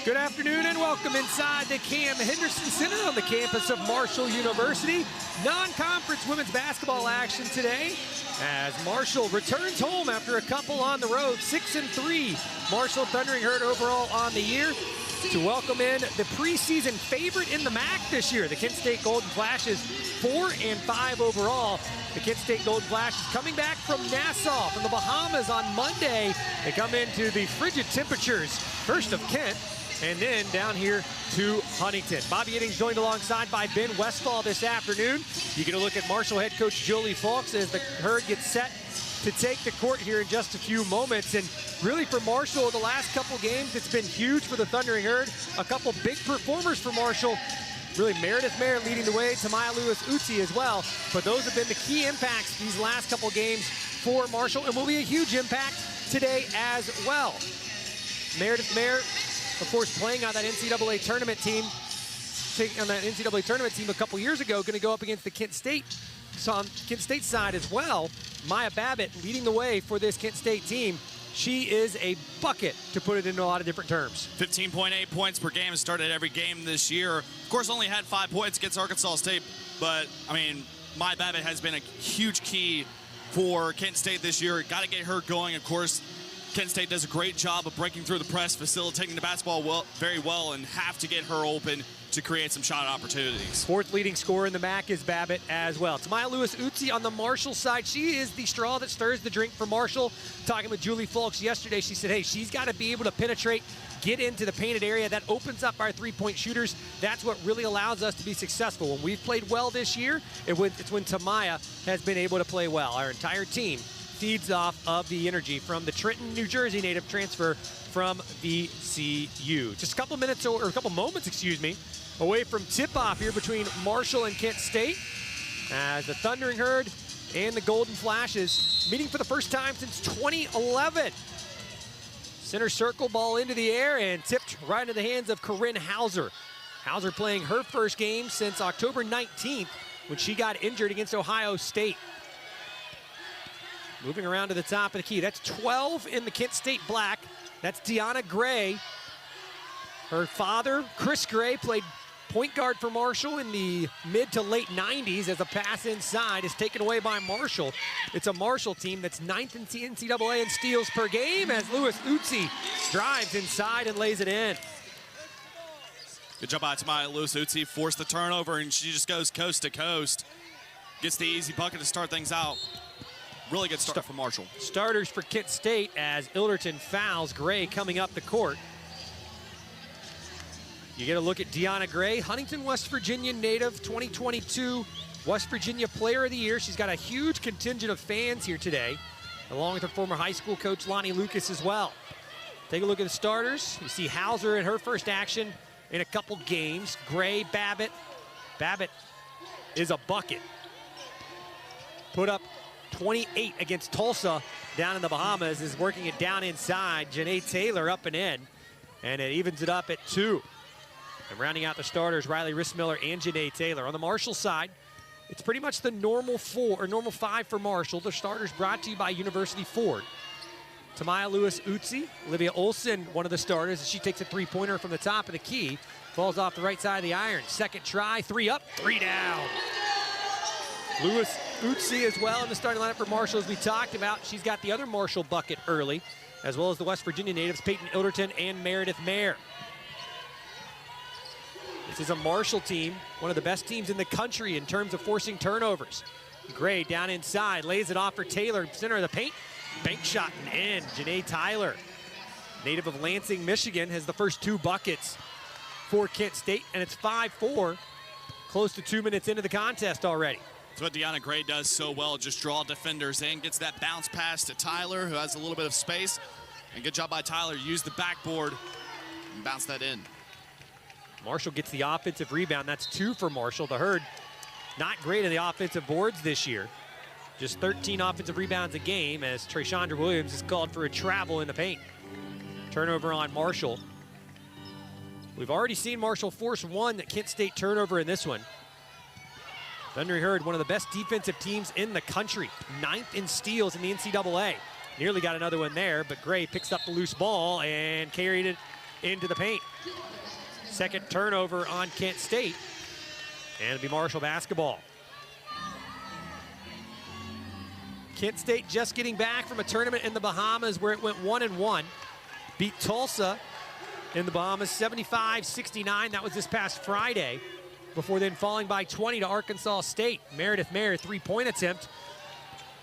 Good afternoon and welcome inside the Cam Henderson Center on the campus of Marshall University. Non-conference women's basketball action today as Marshall returns home after a couple on the road, 6-3. Marshall Thundering Herd overall on the year to welcome in the preseason favorite in the MAC this year, the Kent State Golden Flashes, 4-5 overall. The Kent State Golden Flashes coming back from Nassau, from the Bahamas on Monday. They come into the frigid temperatures, first of Kent, and then down here to Huntington. Bobby Iddings joined alongside by Ben Westfall this afternoon. You get a look at Marshall head coach Julie Fulks as the Herd gets set to take the court here in just a few moments. And really for Marshall, the last couple games, it's been huge for the Thundering Herd. A couple big performers for Marshall. Really, Meredith Mayer leading the way, Tamaya Lewis-Utsi as well. But those have been the key impacts these last couple games for Marshall and will be a huge impact today as well. Meredith Mayer, of course, playing on that NCAA tournament team, a couple years ago, going to go up against the Kent State. So on Kent State side as well, Maya Babbitt leading the way for this Kent State team. She is a bucket, to put it into a lot of different terms. 15.8 points per game, started every game this year. Of course, only had 5 points against Arkansas State, but, I mean, Maya Babbitt has been a huge key for Kent State this year. Got to get her going, of course. Kent State does a great job of breaking through the press, facilitating the basketball very well, and have to get her open to create some shot opportunities. Fourth leading scorer in the MAC is Babbitt as well. Tamaya Lewis-Utsi on the Marshall side. She is the straw that stirs the drink for Marshall. Talking with Julie Fulks yesterday, she said, hey, she's got to be able to penetrate, get into the painted area. That opens up our three-point shooters. That's what really allows us to be successful. When we've played well this year, it's when Tamaya has been able to play well. Our entire team feeds off of the energy from the Trenton, New Jersey native transfer from VCU. Just a couple minutes, or a couple moments, excuse me, away from tip-off here between Marshall and Kent State as the Thundering Herd and the Golden Flashes meeting for the first time since 2011. Center circle, ball into the air and tipped right into the hands of Corinne Hauser. Hauser playing her first game since October 19th when she got injured against Ohio State. Moving around to the top of the key. That's 12 in the Kent State black. That's Deanna Gray. Her father, Chris Gray, played point guard for Marshall in the mid to late 90s as a pass inside is taken away by Marshall. It's a Marshall team that's 9th in NCAA in steals per game as Lewis-Utsi drives inside and lays it in. Good job by Tamaya Lewis-Utsi. Forced the turnover, and she just goes coast to coast. Gets the easy bucket to start things out. Really good start for Marshall. Starters for Kent State as Ilderton fouls Gray coming up the court. You get a look at Deanna Gray, Huntington, West Virginia native, 2022 West Virginia Player of the Year. She's got a huge contingent of fans here today, along with her former high school coach, Lonnie Lucas, as well. Take a look at the starters. You see Hauser in her first action in a couple games. Gray, Babbitt. Babbitt is a bucket. Put up 28 against Tulsa down in the Bahamas, is working it down inside. Janae Taylor up and in, and it evens it up at 2. And rounding out the starters, Riley Rissmiller and Janae Taylor. On the Marshall side, it's pretty much the normal 5 for Marshall. The starters brought to you by University Ford. Tamaya Lewis-Utsi, Olivia Olson, one of the starters, as she takes a three-pointer from the top of the key. Falls off the right side of the iron. Second try, 3 up, 3 down. Lewis-Utsi as well in the starting lineup for Marshall, as we talked about. She's got the other Marshall bucket early, as well as the West Virginia natives, Peyton Ilderton and Meredith Mayer. This is a Marshall team, one of the best teams in the country in terms of forcing turnovers. Gray down inside, lays it off for Taylor, center of the paint. Bank shot and in. Janae Tyler, native of Lansing, Michigan, has the first 2 buckets for Kent State, and it's 5-4, close to 2 minutes into the contest already. That's what Deanna Gray does so well, just draw defenders in, gets that bounce pass to Tyler, who has a little bit of space. And good job by Tyler, use the backboard and bounce that in. Marshall gets the offensive rebound. That's 2 for Marshall. The Herd not great in the offensive boards this year. Just 13 offensive rebounds a game as Trayshandra Williams is called for a travel in the paint. Turnover on Marshall. We've already seen Marshall force 1 Kent State turnover in this one. Thundering Herd, one of the best defensive teams in the country. 9th in steals in the NCAA. Nearly got another one there, but Gray picks up the loose ball and carried it into the paint. Second turnover on Kent State, and it'll be Marshall basketball. Kent State just getting back from a tournament in the Bahamas where it went 1-1. Beat Tulsa in the Bahamas 75-69. That was this past Friday, before then falling by 20 to Arkansas State. Meredith Mayer, three-point attempt.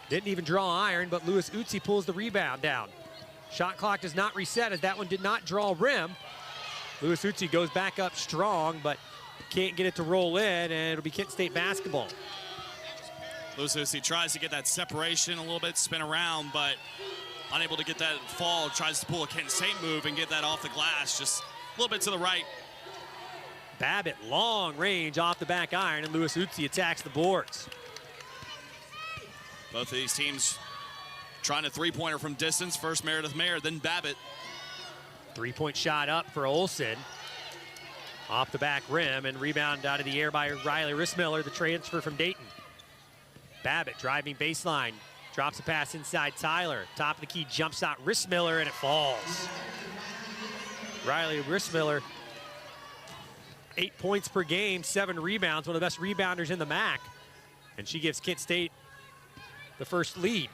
Didn't even draw iron, but Lewis Utsi pulls the rebound down. Shot clock does not reset as that one did not draw rim. Lewis Utsi goes back up strong, but can't get it to roll in, and it'll be Kent State basketball. Lewis Utsi tries to get that separation a little bit, spin around, but unable to get that fall. Tries to pull a Kent State move and get that off the glass, just a little bit to the right. Babbitt, long range off the back iron, and Lewis Utsi attacks the boards. Both of these teams trying a three-pointer from distance. First Meredith Mayer, then Babbitt. Three-point shot up for Olsen. Off the back rim, and rebound out of the air by Riley Rissmiller, the transfer from Dayton. Babbitt driving baseline, drops a pass inside Tyler. Top of the key jump shot, Rissmiller, and it falls. Riley Rissmiller, 8 points per game, 7 rebounds, one of the best rebounders in the MAC. And she gives Kent State the first lead.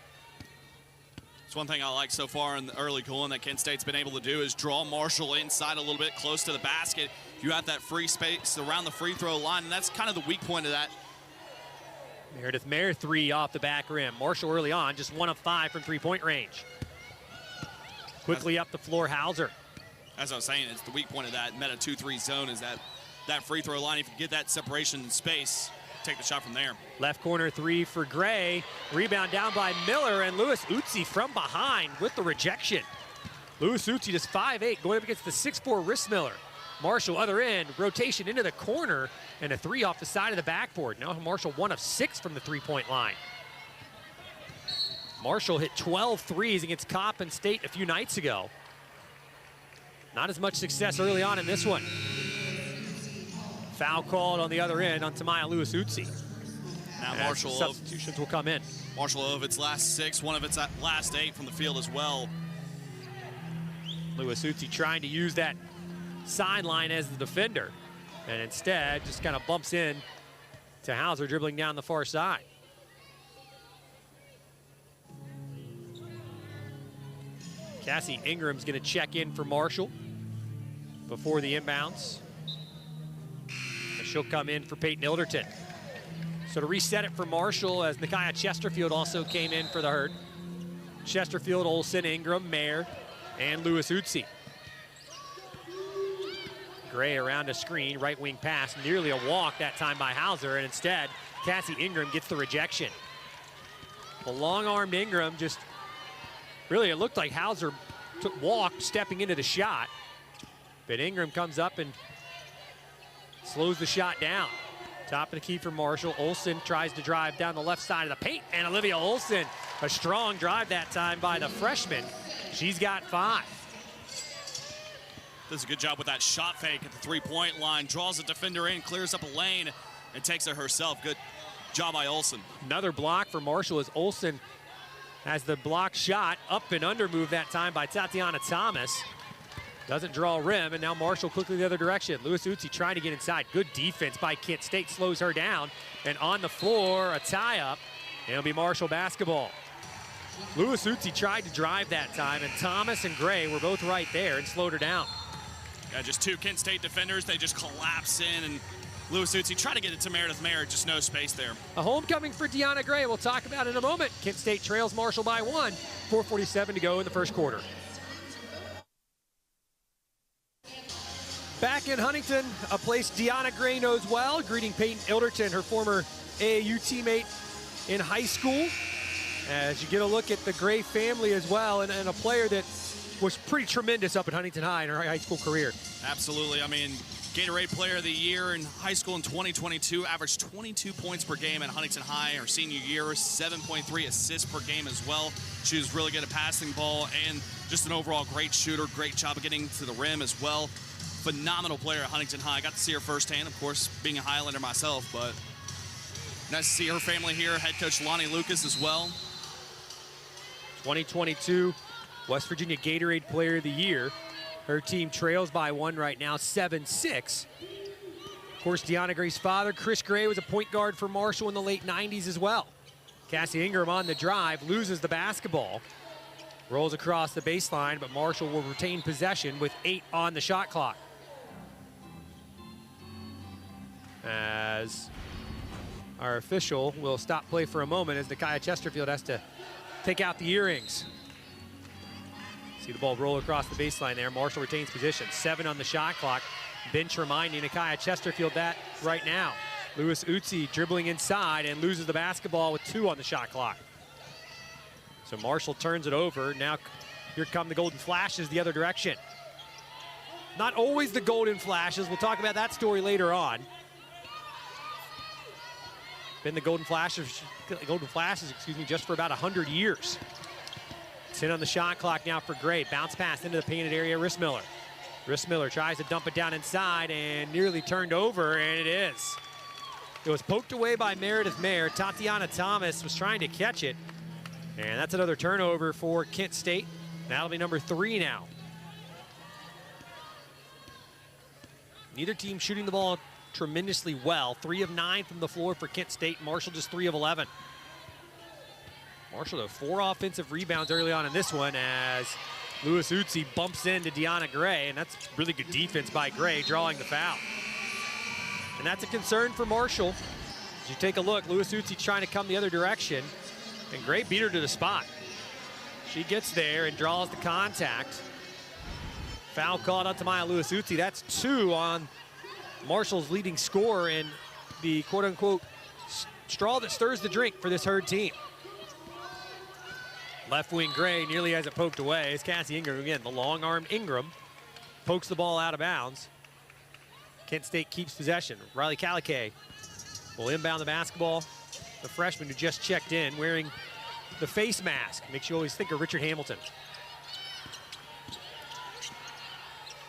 It's one thing I like so far in the early going that Kent State's been able to do is draw Marshall inside a little bit close to the basket. You have that free space around the free throw line, and that's kind of the weak point of that. Meredith Mayer, three off the back rim. Marshall early on, just 1 of 5 from three-point range. Quickly up the floor, Hauser. As I was saying, it's the weak point of that meta 2-3 zone is that free throw line. If you get that separation in space, take the shot from there. Left corner three for Gray. Rebound down by Miller, and Lewis Utsi from behind with the rejection. Lewis Utsi just 5'8", going up against the 6'4" Rissmiller. Marshall other end, rotation into the corner, and a three off the side of the backboard. Now Marshall 1 of 6 from the three-point line. Marshall hit 12 threes against Coppin State a few nights ago. Not as much success early on in this one. Foul called on the other end on Tamaya Lewis Utsi. Now Marshall, substitutions will come in. Marshall of its last 6, one of its last 8 from the field as well. Lewis Utsi trying to use that sideline as the defender, and instead just kind of bumps in to Hauser dribbling down the far side. Cassie Ingram's going to check in for Marshall before the inbounds. And she'll come in for Peyton Ilderton. So to reset it for Marshall, as Nakia Chesterfield also came in for the herd. Chesterfield, Olsen, Ingram, Mayer, and Lewis Utsi. Gray around a screen, right wing pass, nearly a walk that time by Hauser, and instead, Cassie Ingram gets the rejection. The long-armed Ingram just, really it looked like Hauser walked stepping into the shot, but Ingram comes up and slows the shot down. Top of the key for Marshall. Olsen tries to drive down the left side of the paint, and Olivia Olsen, a strong drive that time by the freshman. She's got 5. Does a good job with that shot fake at the three-point line. Draws a defender in, clears up a lane, and takes it herself. Good job by Olsen. Another block for Marshall as Olsen has the block shot. Up and under move that time by Tatiana Thomas. Doesn't draw rim, and now Marshall quickly the other direction. Lewis Utsi trying to get inside. Good defense by Kent State, slows her down. And on the floor, a tie-up. It'll be Marshall basketball. Lewis Utsi tried to drive that time, and Thomas and Gray were both right there and slowed her down. Yeah, just 2 Kent State defenders. They just collapse in, and Lewis Utsi try to get it to Meredith Mayer. Just no space there. A homecoming for Deanna Gray. We'll talk about it in a moment. Kent State trails Marshall by 1. 4:47 to go in the first quarter. Back in Huntington, a place Deanna Gray knows well, greeting Peyton Ilderton, her former AAU teammate in high school. As you get a look at the Gray family as well, and a player that was pretty tremendous up at Huntington High in her high school career. Absolutely. I mean, Gatorade Player of the Year in high school in 2022, averaged 22 points per game at Huntington High her senior year, 7.3 assists per game as well. She was really good at passing the ball and just an overall great shooter. Great job of getting to the rim as well. Phenomenal player at Huntington High. Got to see her firsthand, of course, being a Highlander myself, but nice to see her family here. Head coach Lonnie Lucas as well. 2022 West Virginia Gatorade Player of the Year. Her team trails by 1 right now, 7-6. Of course, Deanna Gray's father, Chris Gray, was a point guard for Marshall in the late 90s as well. Cassie Ingram on the drive, loses the basketball. Rolls across the baseline, but Marshall will retain possession with 8 on the shot clock. As our official will stop play for a moment as Nakia Chesterfield has to take out the earrings. See the ball roll across the baseline there. Marshall retains position. 7 on the shot clock. Bench reminding Nakia Chesterfield that right now. Lewis Utsi dribbling inside and loses the basketball with 2 on the shot clock. So Marshall turns it over. Now here come the Golden Flashes the other direction. Not always the Golden Flashes. We'll talk about that story later on. Been the Golden Flashes, just for about 100 years. 10 on the shot clock now for Gray. Bounce pass into the painted area, Rissmiller. Rissmiller tries to dump it down inside and nearly turned over, and it is. It was poked away by Meredith Mayer. Tatiana Thomas was trying to catch it. And that's another turnover for Kent State. That'll be number 3 now. Neither team shooting the ball tremendously well. 3 of 9 from the floor for Kent State. Marshall just 3 of 11. Marshall, though, 4 offensive rebounds early on in this one as Lewis Utsi bumps into Deanna Gray, and that's really good defense by Gray, drawing the foul. And that's a concern for Marshall. As you take a look, Lewis Utsi trying to come the other direction, and Gray beat her to the spot. She gets there and draws the contact. Foul called out to Maya Lewis Utsi. That's 2 on Marshall's leading scorer and the quote-unquote straw that stirs the drink for this Herd team. Left wing Gray nearly has it poked away. It's Cassie Ingram again. The long-armed Ingram pokes the ball out of bounds. Kent State keeps possession. Riley Calicay will inbound the basketball. The freshman who just checked in wearing the face mask. Makes you always think of Richard Hamilton.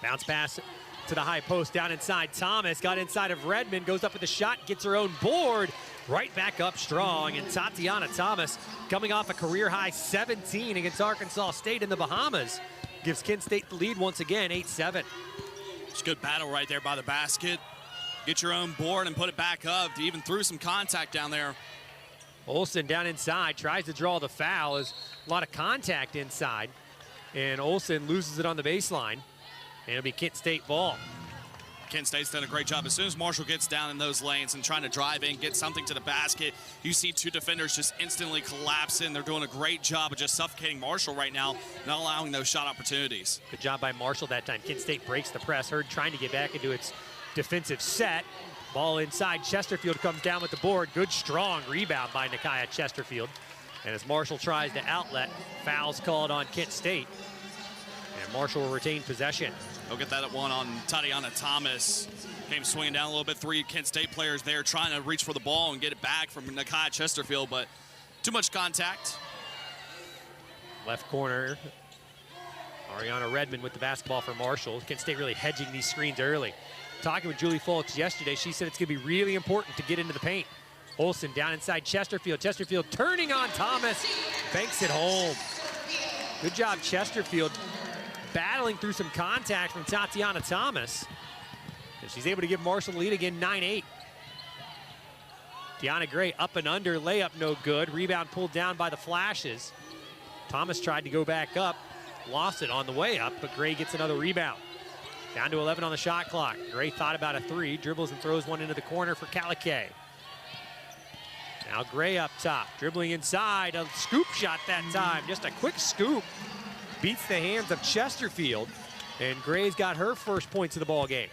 Bounce pass to the high post down inside. Thomas got inside of Redmond, goes up with a shot, gets her own board. Right back up strong, and Tatiana Thomas coming off a career-high 17 against Arkansas State in the Bahamas. Gives Kent State the lead once again, 8-7. It's a good battle right there by the basket. Get your own board and put it back up. Even threw some contact down there. Olsen down inside, tries to draw the foul. There's a lot of contact inside, and Olsen loses it on the baseline. And it'll be Kent State ball. Kent State's done a great job. As soon as Marshall gets down in those lanes and trying to drive in, get something to the basket, you see 2 defenders just instantly collapse in. They're doing a great job of just suffocating Marshall right now, not allowing those shot opportunities. Good job by Marshall that time. Kent State breaks the press. Herd trying to get back into its defensive set. Ball inside. Chesterfield comes down with the board. Good, strong rebound by Nakia Chesterfield. And as Marshall tries to outlet, fouls called on Kent State. And Marshall will retain possession. They'll get that at 1 on Tatiana Thomas. Came swinging down a little bit. 3 Kent State players there trying to reach for the ball and get it back from Nakia Chesterfield, but too much contact. Left corner, Ariana Redmond with the basketball for Marshall. Kent State really hedging these screens early. Talking with Julie Fulks yesterday, she said it's going to be really important to get into the paint. Olsen down inside Chesterfield. Chesterfield turning on Thomas, banks it home. Good job, Chesterfield, battling through some contact from Tatiana Thomas. And she's able to give Marshall the lead again, 9-8. Deanna Gray up and under, layup no good. Rebound pulled down by the Flashes. Thomas tried to go back up, lost it on the way up, but Gray gets another rebound. Down to 11 on the shot clock. Gray thought about a 3, dribbles and throws one into the corner for Calicay. Now Gray up top, dribbling inside, a scoop shot that time, just a quick scoop. Beats the hands of Chesterfield, and Gray's got her first points of the ball game.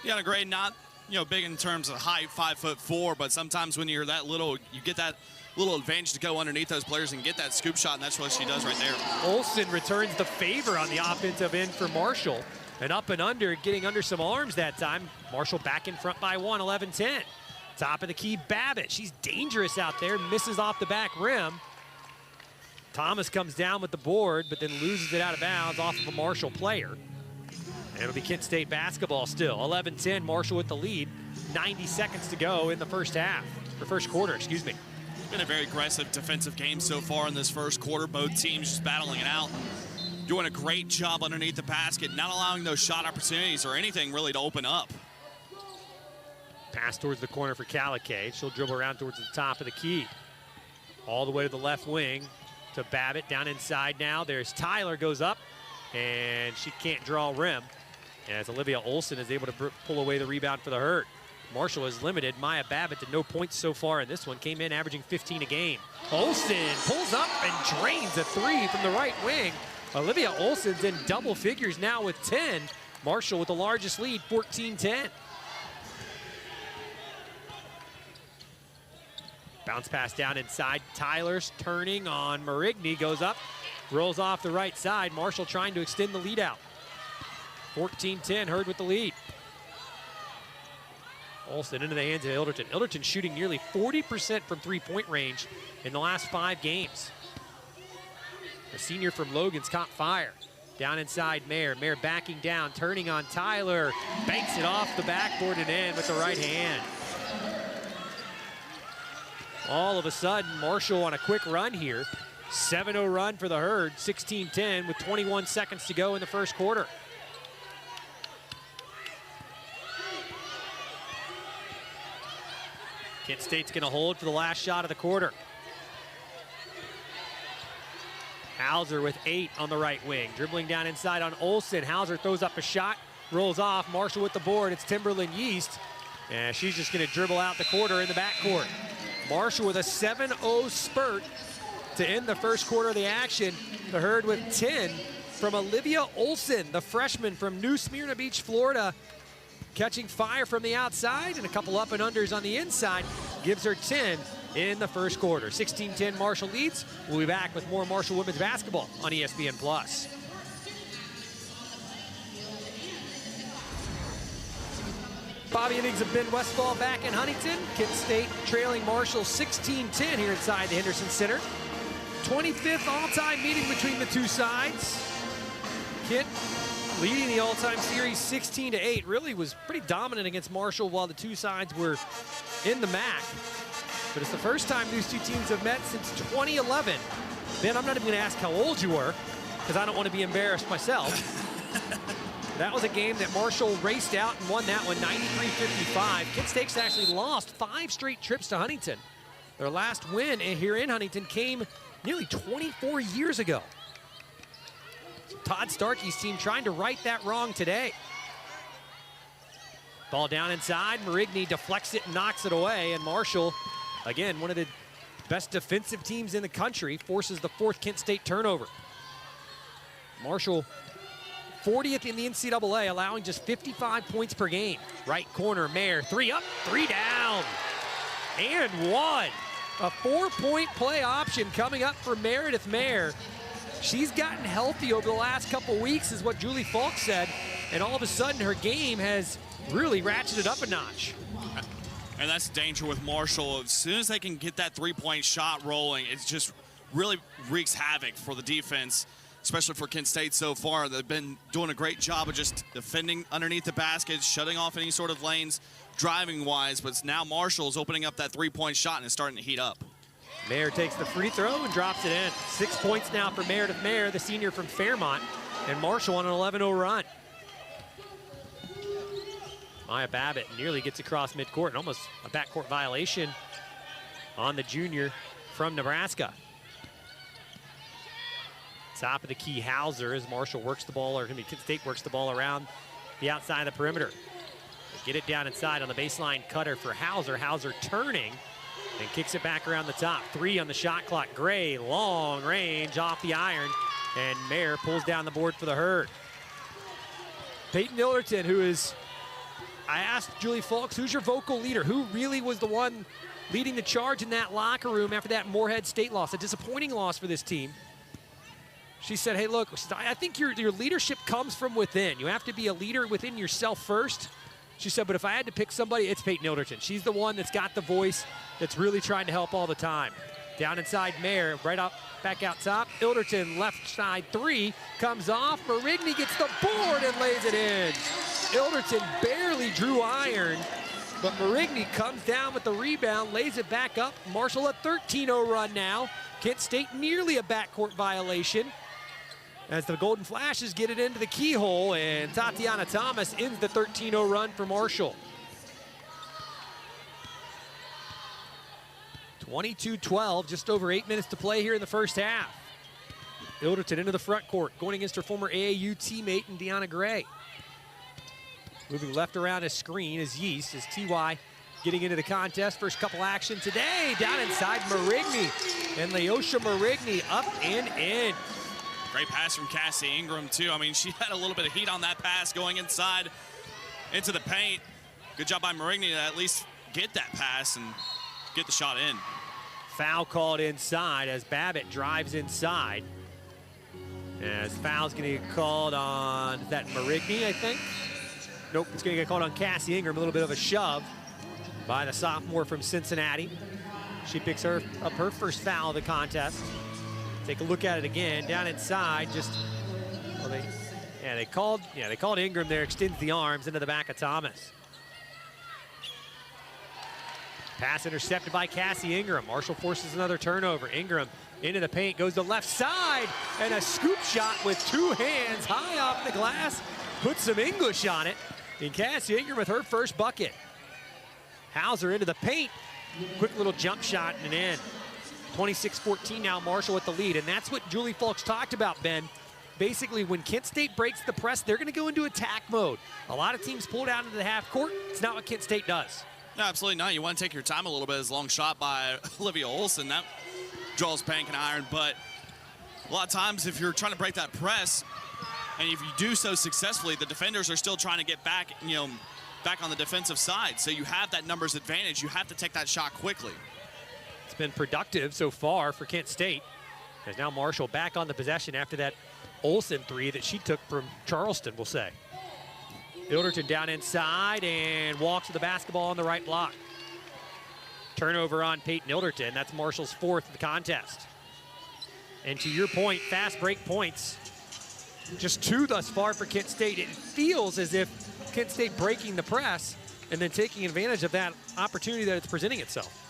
Yeah, Gray not big in terms of height, 5'4", but sometimes when you're that little, you get that little advantage to go underneath those players and get that scoop shot, and that's what she does right there. Olsen returns the favor on the offensive end for Marshall, and up and under, getting under some arms that time. Marshall back in front by 1, 11-10. Top of the key, Babbitt. She's dangerous out there, misses off the back rim. Thomas comes down with the board, but then loses it out of bounds off of a Marshall player. And it'll be Kent State basketball still. 11-10, Marshall with the lead. 90 seconds to go in the first quarter, excuse me. It's been a very aggressive defensive game so far in this first quarter. Both teams just battling it out. doing a great job underneath the basket, not allowing those shot opportunities or anything really to open up. Pass towards the corner for Kalikay. She'll dribble around towards the top of the key. All the way to the left wing to Babbitt, down inside now. There's Tyler, goes up, and she can't draw rim, as Olivia Olson is able to pull away the rebound for the Herd. Marshall is limited. Maya Babbitt to no points so far in this one. Came in averaging 15 a game. Olson pulls up and drains a three from the right wing. Olivia Olson's in double figures now with 10. Marshall with the largest lead, 14-10. Bounce pass down inside. Tyler's turning on Marigny, goes up, rolls off the right side. Marshall trying to extend the lead out. 14-10, Herd with the lead. Olson into the hands of Ilderton. Ilderton shooting nearly 40% from three-point range in the last 5 games. The senior from Logan's caught fire. Down inside Mayer. Mayer backing down, turning on Tyler. Banks it off the backboard and in with the right hand. All of a sudden, Marshall on a quick run here. 7-0 run for the Herd, 16-10 with 21 seconds to go in the first quarter. Kent State's gonna hold for the last shot of the quarter. Hauser with 8 on the right wing. Dribbling down inside on Olson. Hauser throws up a shot, rolls off. Marshall with the board. It's Timberland Yeast. And she's just gonna dribble out the quarter in the backcourt. Marshall with a 7-0 spurt to end the first quarter of the action. The Herd with 10 from Olivia Olson, the freshman from New Smyrna Beach, Florida. Catching fire from the outside and a couple up and unders on the inside. Gives her 10 in the first quarter. 16-10 Marshall leads. We'll be back with more Marshall women's basketball on ESPN+. Bobby innings of Ben Westfall back in Huntington. Kent State trailing Marshall 16-10 here inside the Henderson Center. 25th all-time meeting between the two sides. Kent leading the all-time series 16-8. Really was pretty dominant against Marshall while the two sides were in the MAC. But it's the first time these two teams have met since 2011. Ben, I'm not even gonna ask how old you were, because I don't want to be embarrassed myself. That was a game that Marshall raced out and won that one 93-55. Kent State's actually lost 5 straight trips to Huntington. Their last win here in Huntington came nearly 24 years ago. So Todd Starkey's team trying to right that wrong today. Ball down inside. Marigny deflects it and knocks it away. And Marshall, again, one of the best defensive teams in the country, forces the 4th Kent State turnover. Marshall 40th in the NCAA, allowing just 55 points per game. Right corner, Mayer, 3 up, 3 down, and 1. A 4-point play option coming up for Meredith Mayer. She's gotten healthy over the last couple weeks, is what Julie Falk said, and all of a sudden her game has really ratcheted up a notch. And that's the danger with Marshall. As soon as they can get that 3-point shot rolling, it just really wreaks havoc for the defense, especially for Kent State so far. They've been doing a great job of just defending underneath the basket, shutting off any sort of lanes, driving-wise, but now Marshall's opening up that 3-point shot and it's starting to heat up. Mayer takes the free throw and drops it in. 6 points now for Meredith Mayer, the senior from Fairmont, and Marshall on an 11-0 run. Maya Babbitt nearly gets across midcourt and almost a backcourt violation on the junior from Nebraska. Top of the key, Hauser, as Marshall works the ball, or Kent State works the ball around the outside of the perimeter. They get it down inside on the baseline cutter for Hauser. Hauser turning and kicks it back around the top. 3 on the shot clock. Gray, long range off the iron, and Mayer pulls down the board for the Herd. Peyton Ilderton, who is, I asked Julie Falks, who's your vocal leader? Who really was the one leading the charge in that locker room after that Moorhead State loss, a disappointing loss for this team? She said, hey, look, I think your leadership comes from within. You have to be a leader within yourself first. She said, but if I had to pick somebody, it's Peyton Ilderton. She's the one that's got the voice, that's really trying to help all the time. Down inside Mayer, right up, back out top. Ilderton, left side 3, comes off. Marigny gets the board and lays it in. Ilderton barely drew iron, but Marigny comes down with the rebound, lays it back up. Marshall a 13-0 run now. Kent State nearly a backcourt violation. as the Golden Flashes get it into the keyhole, and Tatiana Thomas ends the 13-0 run for Marshall. 22-12, just over 8 minutes to play here in the first half. Ilderton into the front court, going against her former AAU teammate in Deanna Gray. Moving left around a screen is Yeast, as TY getting into the contest. First couple action today, down inside Marigny. And Leosha Marigny up and in. Great pass from Cassie Ingram, too. I mean, she had a little bit of heat on that pass going inside into the paint. Good job by Marigny to at least get that pass and get the shot in. Foul called inside as Babbitt drives inside. As foul's going to get called on that Marigny, I think. Nope, it's going to get called on Cassie Ingram. A little bit of a shove by the sophomore from Cincinnati. She picks up her first foul of the contest. Take a look at it again. Down inside, just well, they called Ingram there. Extends the arms into the back of Thomas. Pass intercepted by Cassie Ingram. Marshall forces another turnover. Ingram into the paint, goes to left side, and a scoop shot with two hands high off the glass. Puts some English on it. And Cassie Ingram with her first bucket. Hauser into the paint. Quick little jump shot and in. 26-14 now, Marshall with the lead. And that's what Julie Fulks talked about, Ben. Basically, when Kent State breaks the press, they're going to go into attack mode. A lot of teams pull down into the half court. It's not what Kent State does. No, absolutely not. You want to take your time a little bit. As long shot by Olivia Olson. That draws bank and iron. But a lot of times, if you're trying to break that press, and if you do so successfully, the defenders are still trying to get back, back on the defensive side. So you have that numbers advantage. You have to take that shot quickly. It's been productive so far for Kent State. As now Marshall back on the possession after that Olson three that she took from Charleston, we'll say. Ilderton down inside and walks with the basketball on the right block. Turnover on Peyton Ilderton. That's Marshall's fourth of the contest. And to your point, fast break points. Just two thus far for Kent State. It feels as if Kent State breaking the press and then taking advantage of that opportunity that it's presenting itself.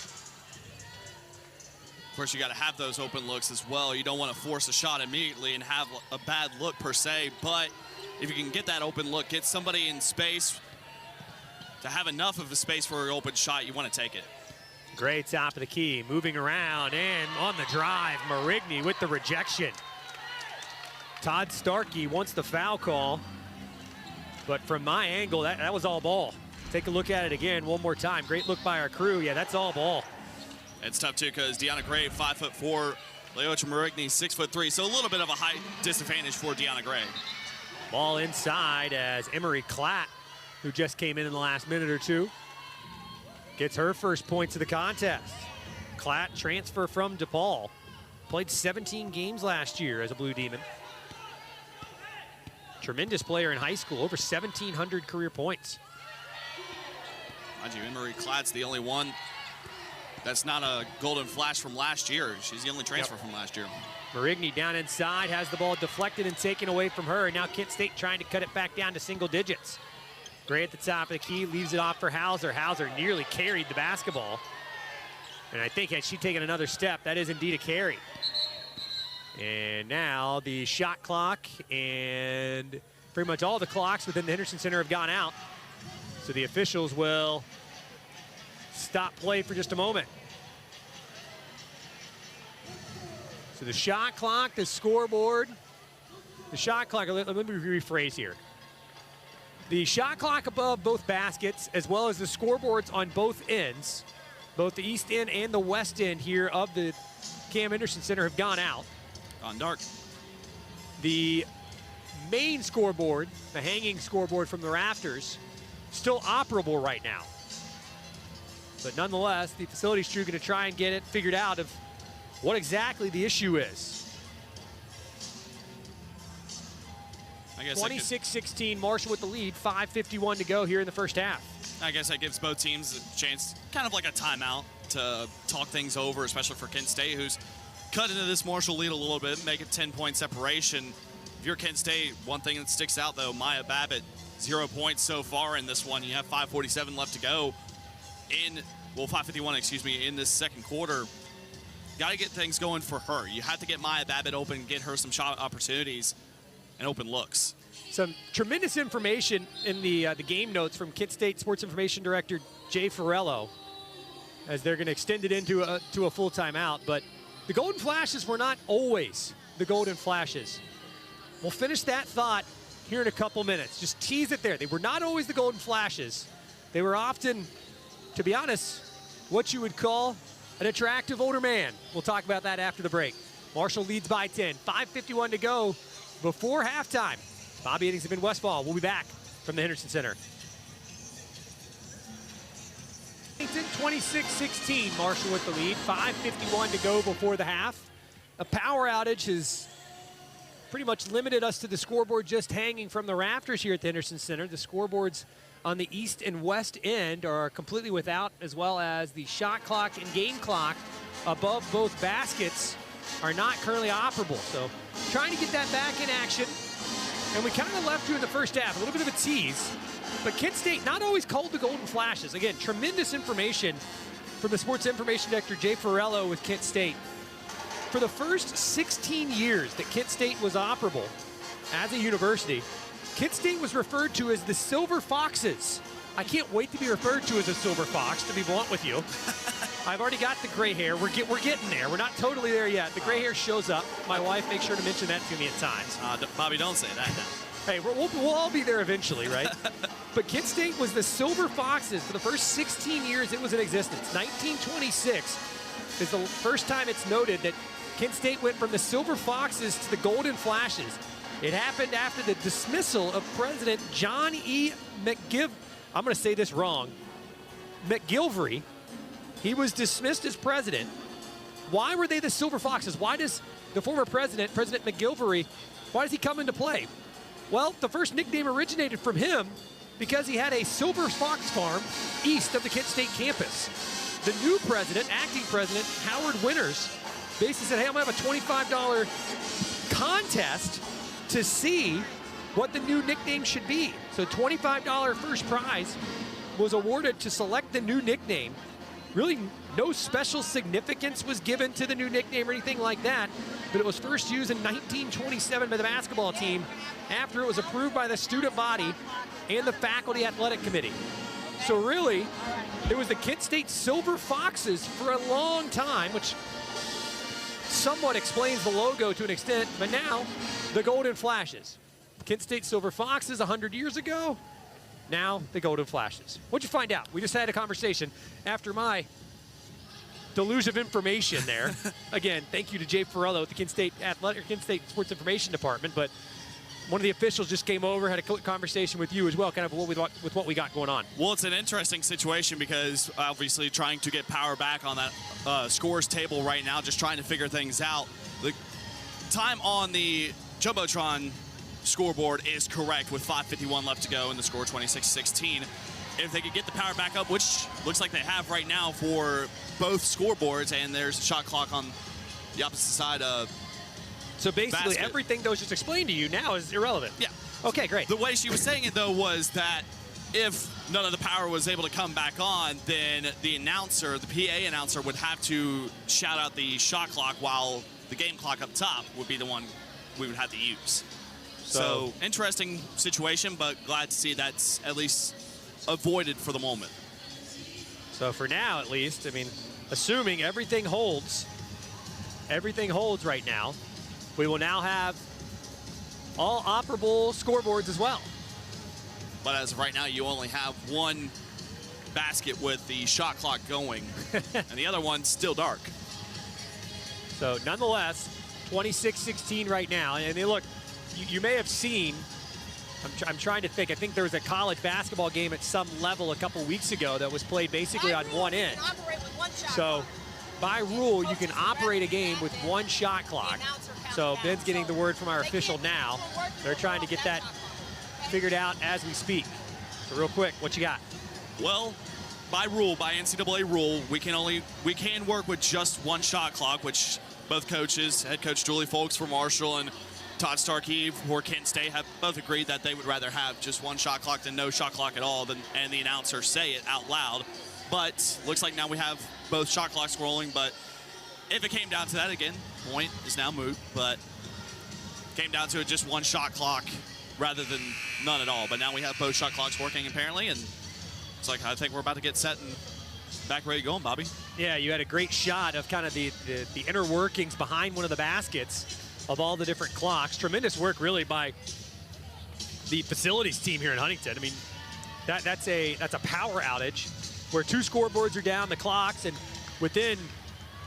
Of course, you got to have those open looks as well. You don't want to force a shot immediately and have a bad look per se, but if you can get that open look, get somebody in space to have enough of a space for an open shot, you want to take it. Great top of the key, moving around, and on the drive, Marigny with the rejection. Todd Starkey wants the foul call, but from my angle, that was all ball. Take a look at it again one more time. Great look by our crew. Yeah, that's all ball. It's tough, too, because Deanna Gray, 5'4", Leocha Marigny, 6'3", so a little bit of a height disadvantage for Deanna Gray. Ball inside as Emery Klatt, who just came in the last minute or two, gets her first points of the contest. Klatt, transfer from DePaul, played 17 games last year as a Blue Demon. Tremendous player in high school, over 1,700 career points. Mind you, Emery Klatt's the only one that's not a Golden Flash from last year. She's the only transfer from last year. Marigny down inside, has the ball deflected and taken away from her. And now Kent State trying to cut it back down to single digits. Gray at the top of the key, leaves it off for Hauser. Hauser nearly carried the basketball. And I think had she taken another step, that is indeed a carry. And now the shot clock and pretty much all the clocks within the Henderson Center have gone out. So the officials will stop play for just a moment. So the shot clock, the scoreboard, the shot clock, let me rephrase here. The shot clock above both baskets, as well as the scoreboards on both ends, both the east end and the west end here of the Cam Henderson Center have gone out. Gone dark. The main scoreboard, the hanging scoreboard from the rafters, still operable right now. But nonetheless, the facilities crew going to try and get it figured out of what exactly the issue is. I guess 26-16, Marshall with the lead, 5:51 to go here in the first half. I guess that gives both teams a chance, kind of like a timeout, to talk things over, especially for Kent State, who's cut into this Marshall lead a little bit, make it 10-point separation. If you're Kent State, one thing that sticks out, though, Maya Babbitt, 0 points so far in this one. You have 5:47 left to go in, well, 5:51, excuse me, in this second quarter. to get things going for her. You have to get Maya Babbitt open, get her some shot opportunities and open looks. Some tremendous information in the game notes from Kent State Sports Information Director Jay Farello, as they're going to extend it into a full timeout. But the Golden Flashes were not always the Golden Flashes. We'll finish that thought here in a couple minutes. Just tease it there. They were not always the Golden Flashes. They were often, to be honest, what you would call an attractive older man. We'll talk about that after the break. Marshall leads by 10. 5:51 to go before halftime. Bobby Eddings and Ben Westfall. We'll be back from the Henderson Center. 26-16, Marshall with the lead. 5:51 to go before the half. A power outage has pretty much limited us to the scoreboard just hanging from the rafters here at the Henderson Center. The scoreboards on the east and west end are completely without, as well as the shot clock and game clock above both baskets are not currently operable. So trying to get that back in action. And we kind of left you in the first half, a little bit of a tease. But Kent State not always called the Golden Flashes. Again, tremendous information from the Sports Information Director Jay Farello with Kent State. For the first 16 years that Kent State was operable as a university, Kent State was referred to as the Silver Foxes. I can't wait to be referred to as a Silver Fox, to be blunt with you. I've already got the gray hair. We're getting there. We're not totally there yet. The gray hair shows up. My wife makes sure to mention that to me at times. Bobby, don't say that now. Hey, we'll all be there eventually, right? But Kent State was the Silver Foxes for the first 16 years it was in existence. 1926 is the first time it's noted that Kent State went from the Silver Foxes to the Golden Flashes. It happened after the dismissal of President John E. I'm going to say this wrong, McGilvery. He was dismissed as president. Why were they the Silver Foxes? Why does the former president, President McGilvery, why does he come into play? Well, the first nickname originated from him because he had a silver fox farm east of the Kent State campus. The new president, acting president, Howard Winters, basically said, hey, I'm going to have a $25 contest to see what the new nickname should be. So $25 first prize was awarded to select the new nickname. Really no special significance was given to the new nickname or anything like that, but it was first used in 1927 by the basketball team after it was approved by the student body and the faculty athletic committee. So really, it was the Kent State Silver Foxes for a long time, which somewhat explains the logo to an extent, but now the Golden Flashes. Kent State Silver Foxes 100 years ago, now the Golden Flashes. What'd you find out? We just had a conversation after my deluge of information there. Again, thank you to Jay Farello at the Kent State Sports Information Department, but one of the officials just came over, had a quick conversation with you as well, kind of with what we got going on. Well, it's an interesting situation because obviously trying to get power back on that scores table right now, just trying to figure things out. The time on the Jumbotron scoreboard is correct with 5:51 left to go and the score 26-16. If they could get the power back up, which looks like they have right now for both scoreboards, and there's a shot clock on the opposite side of So basically basket. everything that was just explained to you now is irrelevant. Yeah. Okay, great. The way she was saying it, though, was that if none of the power was able to come back on, then the announcer, the PA announcer, would have to shout out the shot clock while the game clock up top would be the one we would have to use. So interesting situation, but glad to see that's at least avoided for the moment. So for now, at least, I mean, assuming everything holds right now, we will now have all operable scoreboards as well. But as of right now, you only have one basket with the shot clock going, and the other one's still dark. So nonetheless, 26-16 right now. And they look, you may have seen, I'm trying to think, I think there was a college basketball game at some level a couple weeks ago that was played basically on one end. So by rule, you can operate a game with one shot clock. So Ben's getting the word from our official now. They're trying to get that figured out as we speak. So real quick, what you got? Well, by rule, by NCAA rule, we can work with just one shot clock, which both coaches, head coach Julie Folks for Marshall and Todd Starkey for Kent State, have both agreed that they would rather have just one shot clock than no shot clock at all, and the announcer say it out loud. But looks like now we have both shot clocks rolling, but if it came down to that again, point is now moot, but came down to just one shot clock rather than none at all. But now we have both shot clocks working apparently, and it's like I think we're about to get set and back ready to go, Bobby. Yeah, you had a great shot of kind of the inner workings behind one of the baskets of all the different clocks. Tremendous work really by the facilities team here in Huntington. I mean, that's a power outage where 2 scoreboards are down, the clocks, and within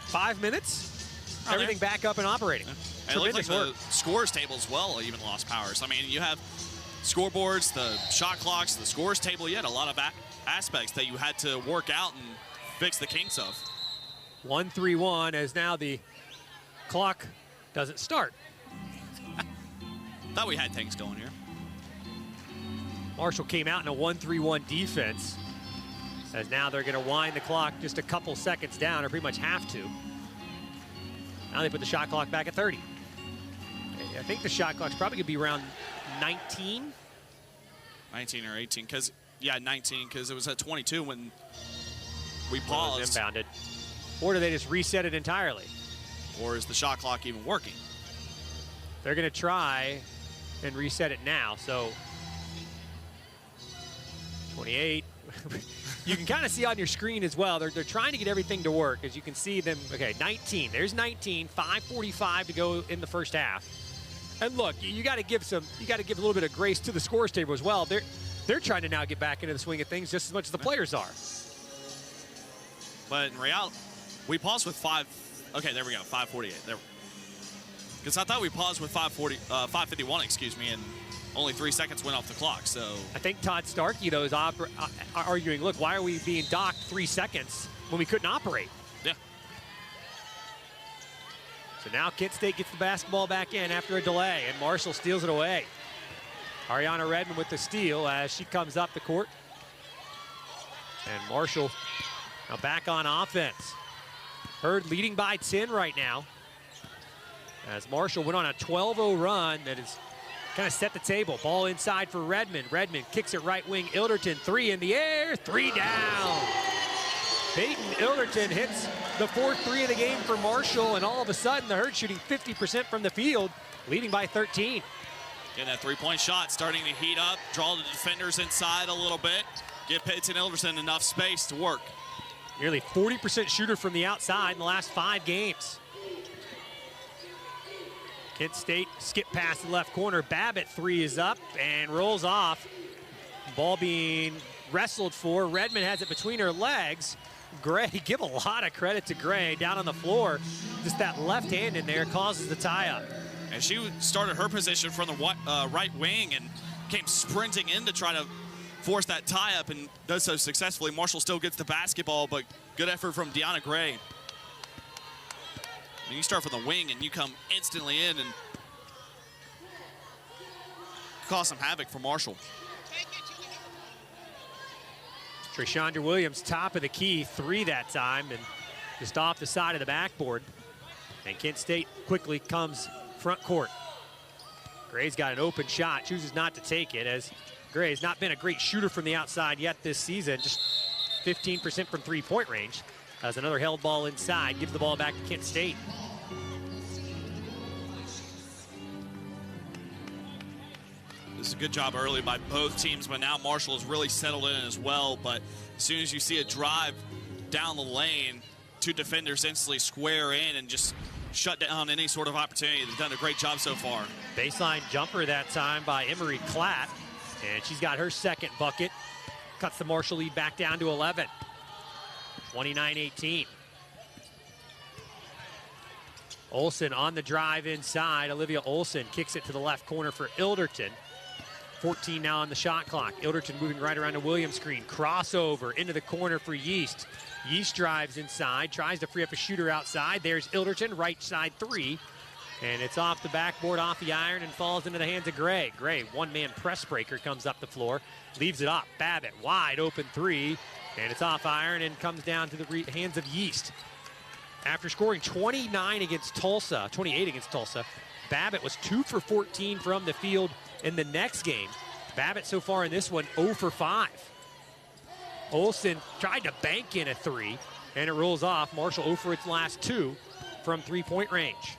5 minutes, everything back up and operating. Yeah. And it looked like the scores table as well even lost power. So, I mean, you have scoreboards, the shot clocks, the scores table. You had a lot of aspects that you had to work out and fix the kinks of. 1-3-1 as now the clock doesn't start. Thought we had things going here. Marshall came out in a 1-3-1 defense, as now they're going to wind the clock just a couple seconds down, or pretty much have to. Now they put the shot clock back at 30. I think the shot clock's probably going to be around 19. 19 or 18, because, yeah, 19, because it was at 22 when we paused. Inbounded. Or do they just reset it entirely? Or is the shot clock even working? They're going to try and reset it now, so 28. You can kind of see on your screen as well, they're trying to get everything to work. As you can see them, okay, 19, there's 19, 5:45 to go in the first half. And look, you got to give a little bit of grace to the scores table as well. They're trying to now get back into the swing of things just as much as the players are. But in reality, we paused with 5. Okay, there we go, 5:48. There. Because I thought we paused with 5:51, excuse me, and only 3 seconds went off the clock. So I think Todd Starkey though is arguing, look, why are we being docked 3 seconds when we couldn't operate? Yeah. So now Kent State gets the basketball back in after a delay, and Marshall steals it away. Ariana Redmond with the steal as she comes up the court. And Marshall now back on offense. Hurd leading by 10 right now, as Marshall went on a 12-0 run that is kind of set the table. Ball inside for Redmond. Redmond kicks it right wing. Ilderton, 3 in the air, 3 down. Peyton Ilderton hits the 4th 3 of the game for Marshall, and all of a sudden the Herd shooting 50% from the field, leading by 13. Getting that 3-point shot, starting to heat up, draw the defenders inside a little bit, give Peyton Ilderton enough space to work. Nearly 40% shooter from the outside in the last 5 games. Kent State skip past the left corner. Babbitt 3 is up and rolls off. Ball being wrestled for. Redmond has it between her legs. Gray, give a lot of credit to Gray down on the floor. Just that left hand in there causes the tie-up. And she started her position from the right wing and came sprinting in to try to force that tie-up and does so successfully. Marshall still gets the basketball, but good effort from Deanna Gray. And you start from the wing and you come instantly in and cause some havoc for Marshall. Trashandra Williams, top of the key, 3 that time, and just off the side of the backboard. And Kent State quickly comes front court. Gray's got an open shot, chooses not to take it, as Gray has not been a great shooter from the outside yet this season, just 15% from 3-point range. As another held ball inside, gives the ball back to Kent State. This is a good job early by both teams, but now Marshall has really settled in as well. But as soon as you see a drive down the lane, 2 defenders instantly square in and just shut down any sort of opportunity. They've done a great job so far. Baseline jumper that time by Emery Klatt, and she's got her 2nd bucket. Cuts the Marshall lead back down to 11. 29-18. Olsen on the drive inside. Olivia Olsen kicks it to the left corner for Ilderton. 14 now on the shot clock. Ilderton moving right around the Williams screen. Crossover into the corner for Yeast. Yeast drives inside, tries to free up a shooter outside. There's Ilderton, right side 3. And it's off the backboard, off the iron, and falls into the hands of Gray. Gray, one-man press breaker, comes up the floor, leaves it up. Babbitt, wide open 3, and it's off iron and comes down to the hands of Yeast. After scoring 28 against Tulsa, Babbitt was 2 for 14 from the field in the next game. Babbitt so far in this one 0 for 5. Olsen tried to bank in a 3, and it rolls off. Marshall 0 for its last 2. from three-point range.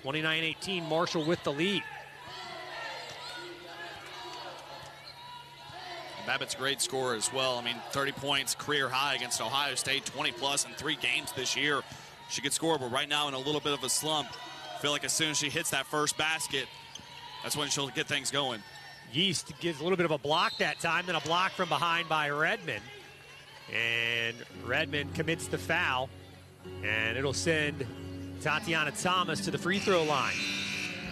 29-18, Marshall with the lead. Babbitt's a great scorer as well. I mean, 30 points, career high against Ohio State, 20-plus in 3 games this year. She could score, but right now in a little bit of a slump. I feel like as soon as she hits that first basket, that's when she'll get things going. Yeast gives a little bit of a block that time, then a block from behind by Redmond. And Redmond commits the foul, and it'll send Tatiana Thomas to the free throw line.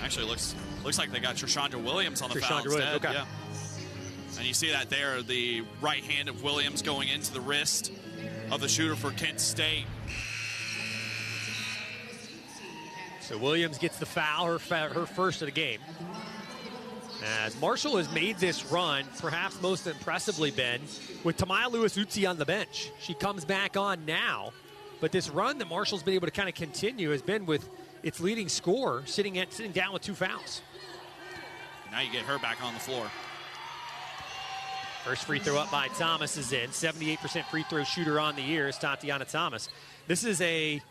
Actually, looks like they got Trishondra Williams on the foul Trishondra Williams, instead. okay. Yeah. And you see that there, the right hand of Williams going into the wrist of the shooter for Kent State. So Williams gets the foul, her first of the game. As Marshall has made this run, perhaps most impressively, Ben, with Tamaya Lewis-Utsi on the bench. She comes back on now, but this run that Marshall's been able to kind of continue has been with its leading scorer sitting down with 2 fouls. Now you get her back on the floor. First free throw up by Thomas is in. 78% free throw shooter on the year is Tatiana Thomas. This is a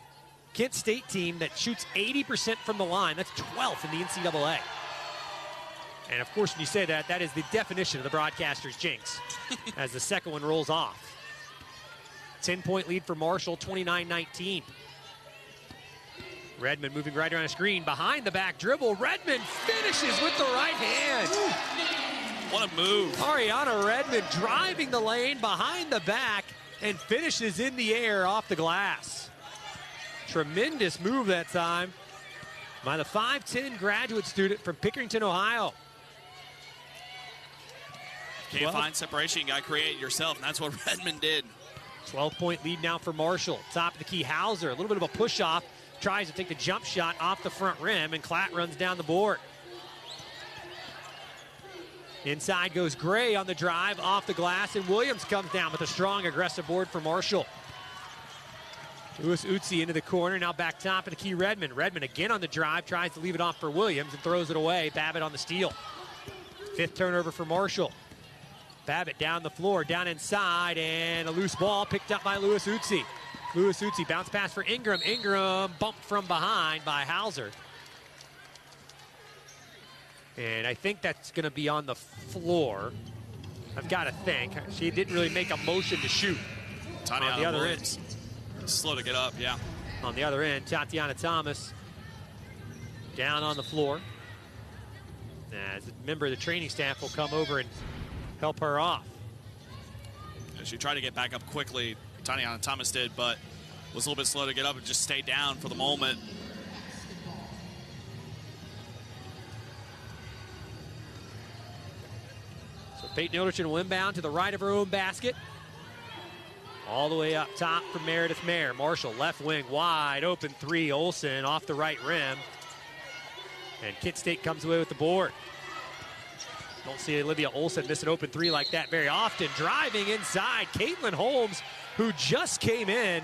Kent State team that shoots 80% from the line. That's 12th in the NCAA. And of course, when you say that, that is the definition of the broadcaster's jinx as the second one rolls off. 10-point lead for Marshall, 29-19. Redmond moving right around the screen, behind the back dribble. Redmond finishes with the right hand. What a move. Ariana Redmond driving the lane behind the back and finishes in the air off the glass. Tremendous move that time by the 5'10 graduate student from Pickerington, Ohio. Can't find separation, you got to create it yourself, and that's what Redmond did. 12-point lead now for Marshall. Top of the key, Hauser, a little bit of a push-off, tries to take the jump shot off the front rim, and Klatt runs down the board. Inside goes Gray on the drive, off the glass, and Williams comes down with a strong, aggressive board for Marshall. Lewis-Utsi into the corner, now back top of the key, Redmond. Redmond again on the drive, tries to leave it off for Williams and throws it away. Babbitt on the steal. 5th turnover for Marshall. Babbitt down the floor, down inside, and a loose ball picked up by Lewis-Utsi. Lewis-Utsi bounce pass for Ingram. Ingram bumped from behind by Hauser. And I think that's going to be on the floor. I've got to think. She didn't really make a motion to shoot. Tatiana on the other Williams. end. Slow to get up, yeah. On the other end, Tatiana Thomas down on the floor. As a member of the training staff will come over and help her off. She tried to get back up quickly, Tatiana Thomas did, but was a little bit slow to get up and just stay down for the moment. So Peyton Ilderton will inbound to the right of her own basket. All the way up top for Meredith Mayer. Marshall, left wing, wide open 3. Olsen off the right rim. And Kent State comes away with the board. Don't see Olivia Olsen miss an open 3 like that very often. Driving inside, Caitlin Holmes, who just came in,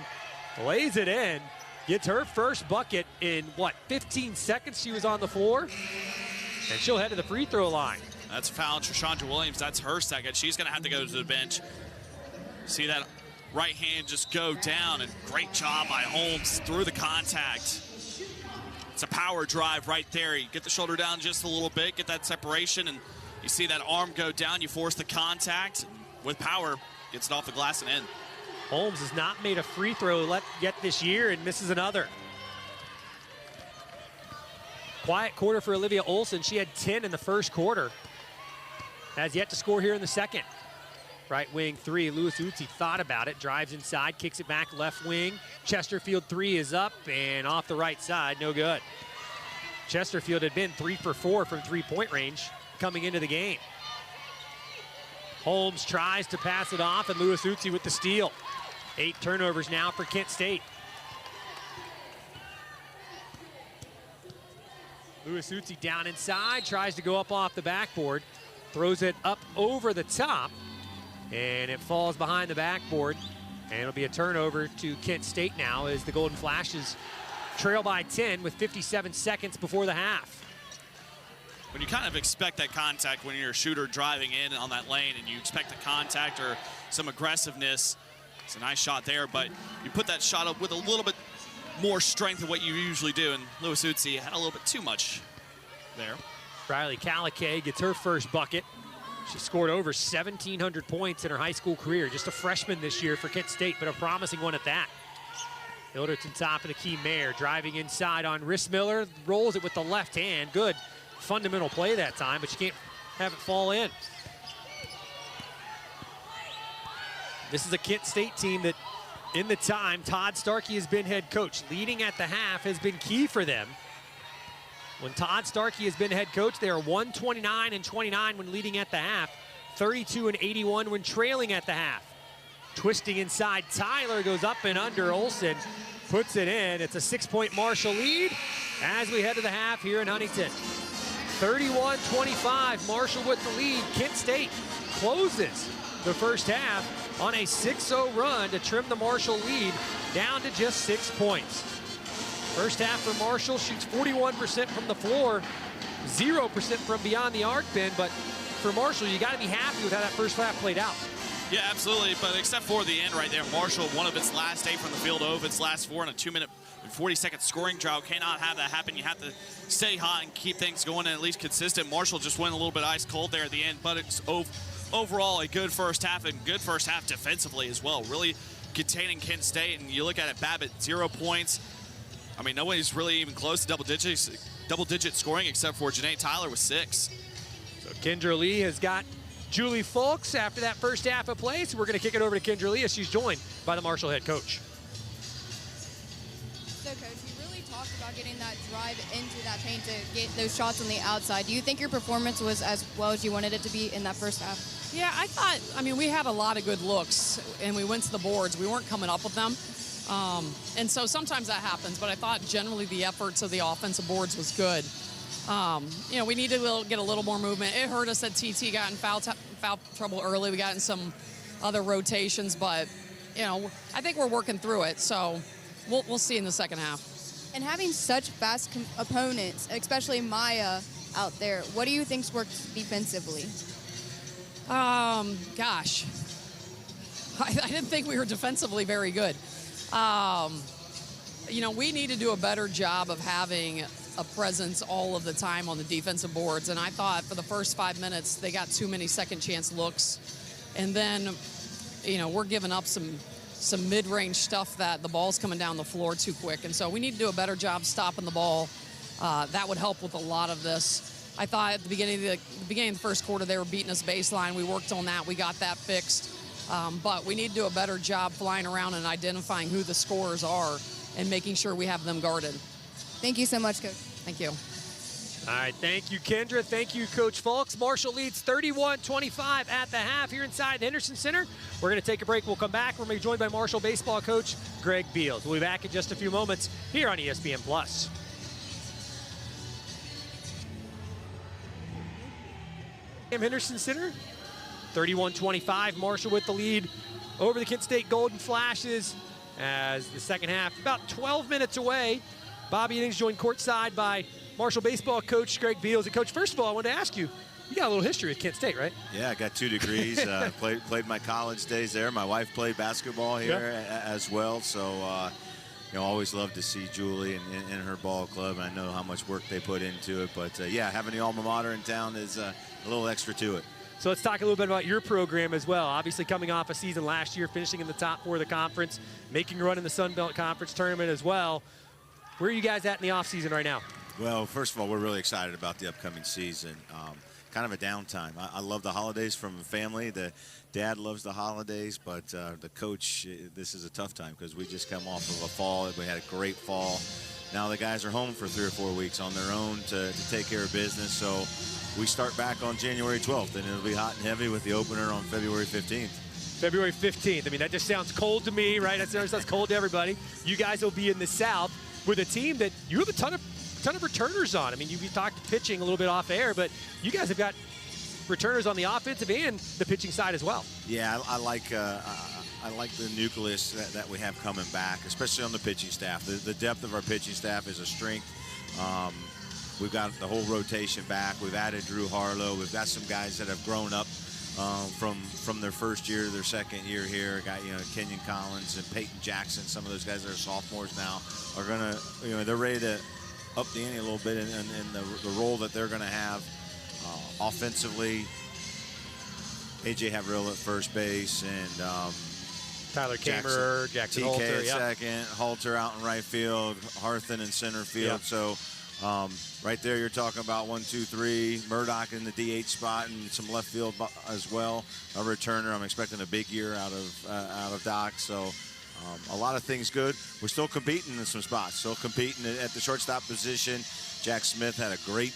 lays it in, gets her first bucket in, 15 seconds she was on the floor? And she'll head to the free throw line. That's foul. Trishondra Williams, that's her second. She's going to have to go to the bench. See that right hand just go down, and great job by Holmes through the contact. It's a power drive right there. You get the shoulder down just a little bit, get that separation, and you see that arm go down. You force the contact. With power, gets it off the glass and in. Holmes has not made a free throw yet this year and misses another. Quiet quarter for Olivia Olsen. She had 10 in the first quarter. Has yet to score here in the second. Right wing 3, Lewis-Utsi thought about it, drives inside, kicks it back left wing. Chesterfield 3 is up and off the right side, no good. Chesterfield had been 3 for 4 from 3-point range coming into the game. Holmes tries to pass it off, and Lewis-Utsi with the steal. 8 turnovers now for Kent State. Lewis-Utsi down inside, tries to go up off the backboard, throws it up over the top, and it falls behind the backboard. And it'll be a turnover to Kent State now as the Golden Flashes trail by 10 with 57 seconds before the half. When you kind of expect that contact when you're a shooter driving in on that lane and you expect the contact or some aggressiveness, it's a nice shot there, but you put that shot up with a little bit more strength than what you usually do, and Lewis Utsi had a little bit too much there. Riley Calicay gets her first bucket. She scored over 1,700 points in her high school career. Just a freshman this year for Kent State, but a promising one at that. Hilderton top of the key. Mayer driving inside on Rissmiller, rolls it with the left hand. Good fundamental play that time, but you can't have it fall in. This is a Kent State team that, in the time Todd Starkey has been head coach, leading at the half has been key for them. When Todd Starkey has been head coach, they are 129-29 when leading at the half, 32-81 when trailing at the half. Twisting inside, Tyler goes up and under. Olsen puts it in. It's a 6-point Marshall lead as we head to the half here in Huntington. 31-25, Marshall with the lead. Kent State closes the first half on a 6-0 run to trim the Marshall lead down to just 6 points. First half for Marshall, shoots 41% from the floor, 0% from beyond the arc bin, but for Marshall, you gotta be happy with how that first half played out. Yeah, absolutely, but except for the end right there, Marshall, one of its last 8 from the field of its last 4 in a 2-minute and 40-second scoring drought. Cannot have that happen. You have to stay hot and keep things going and at least consistent. Marshall just went a little bit ice cold there at the end, but it's overall a good first half and good first half defensively as well. Really containing Kent State, and you look at it, Babbitt, 0 points. I mean, nobody's really even close to double-digit scoring except for Janae Tyler with 6. So Kendra Lee has got Julie Fulks after that first half of play. So we're going to kick it over to Kendra Lee as she's joined by the Marshall head coach. So, Coach, you really talked about getting that drive into that paint to get those shots on the outside. Do you think your performance was as well as you wanted it to be in that first half? Yeah, I mean, we had a lot of good looks, and we went to the boards. We weren't coming up with them. And so sometimes that happens, but I thought generally the efforts of the offensive boards was good. You know, we needed to get a little more movement. It hurt us that TT got in foul trouble early. We got in some other rotations, but, you know, I think we're working through it. So we'll see in the second half. And having such fast opponents, especially Maya out there, what do you think's worked defensively? Gosh, I didn't think we were defensively very good. You know, we need to do a better job of having a presence all of the time on the defensive boards. And I thought for the first 5 minutes, they got too many second chance looks. And then, you know, we're giving up some mid-range stuff that the ball's coming down the floor too quick. And so we need to do a better job stopping the ball. That would help with a lot of this. I thought at the beginning of the first quarter, they were beating us baseline. We worked on that. We got that fixed. But we need to do a better job flying around and identifying who the scorers are and making sure we have them guarded. Thank you so much, Coach. Thank you. All right, thank you, Kendra. Thank you, Coach Fulks. Marshall leads 31-25 at the half here inside the Henderson Center. We're going to take a break. We'll come back. We're going to be joined by Marshall baseball coach Greg Beals. We'll be back in just a few moments here on ESPN+. Henderson Center, 31-25. Marshall with the lead over the Kent State Golden Flashes as the second half about 12 minutes away. Bobby Innings joined courtside by Marshall baseball coach Greg Beals. And Coach, first of all, I wanted to ask you, you got a little history with Kent State, right? Yeah, I got 2 degrees. Played my college days there. My wife played basketball here as well. So, you know, always love to see Julie in her ball club. And I know how much work they put into it. But, yeah, having the alma mater in town is a little extra to it. So let's talk a little bit about your program as well. Obviously coming off a season last year, finishing in the top 4 of the conference, making a run in the Sun Belt Conference tournament as well. Where are you guys at in the offseason right now? Well, first of all, we're really excited about the upcoming season. Kind of a downtime. I love the holidays from the family. The dad loves the holidays, but the coach, this is a tough time because we just come off of a fall. We had a great fall. Now the guys are home for 3 or 4 weeks on their own to take care of business. So we start back on January 12th, and it'll be hot and heavy with the opener on February 15th. February 15th. I mean, that just sounds cold to me, right? That sounds cold to everybody. You guys will be in the South with a team that you have a ton of returners on. I mean, you talked pitching a little bit off air, but you guys have got returners on the offensive and the pitching side as well. Yeah, I like the nucleus that we have coming back, especially on the pitching staff. The depth of our pitching staff is a strength. We've got the whole rotation back. We've added Drew Harlow. We've got some guys that have grown up from their first year to their second year here. Got Kenyon Collins and Peyton Jackson. Some of those guys that are sophomores now are gonna they're ready to up the ante a little bit in the role that they're gonna have offensively. AJ Havrill at first base and Tyler Kamer, Jackson TK Halter, at second, Halter out in right field, Harthen in center field. So right there, you're talking about 1, 2, 3. Murdoch in the DH spot and some left field as well. A returner. I'm expecting a big year out of Doc. So a lot of things good. We're still competing in some spots. Still competing at the shortstop position. Jack Smith had a great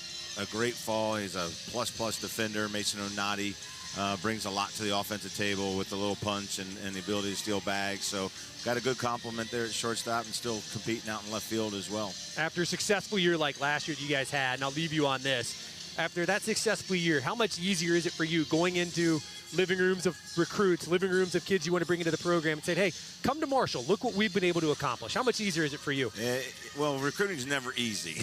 fall. He's a plus defender. Mason Onati brings a lot to the offensive table with the little punch and the ability to steal bags. So got a good compliment there at shortstop and still competing out in left field as well. After a successful year like last year that you guys had, and I'll leave you on this, after that successful year, how much easier is it for you going into living rooms of recruits, living rooms of kids you want to bring into the program and say, hey, come to Marshall, look what we've been able to accomplish? How much easier is it for you? Well, recruiting is never easy.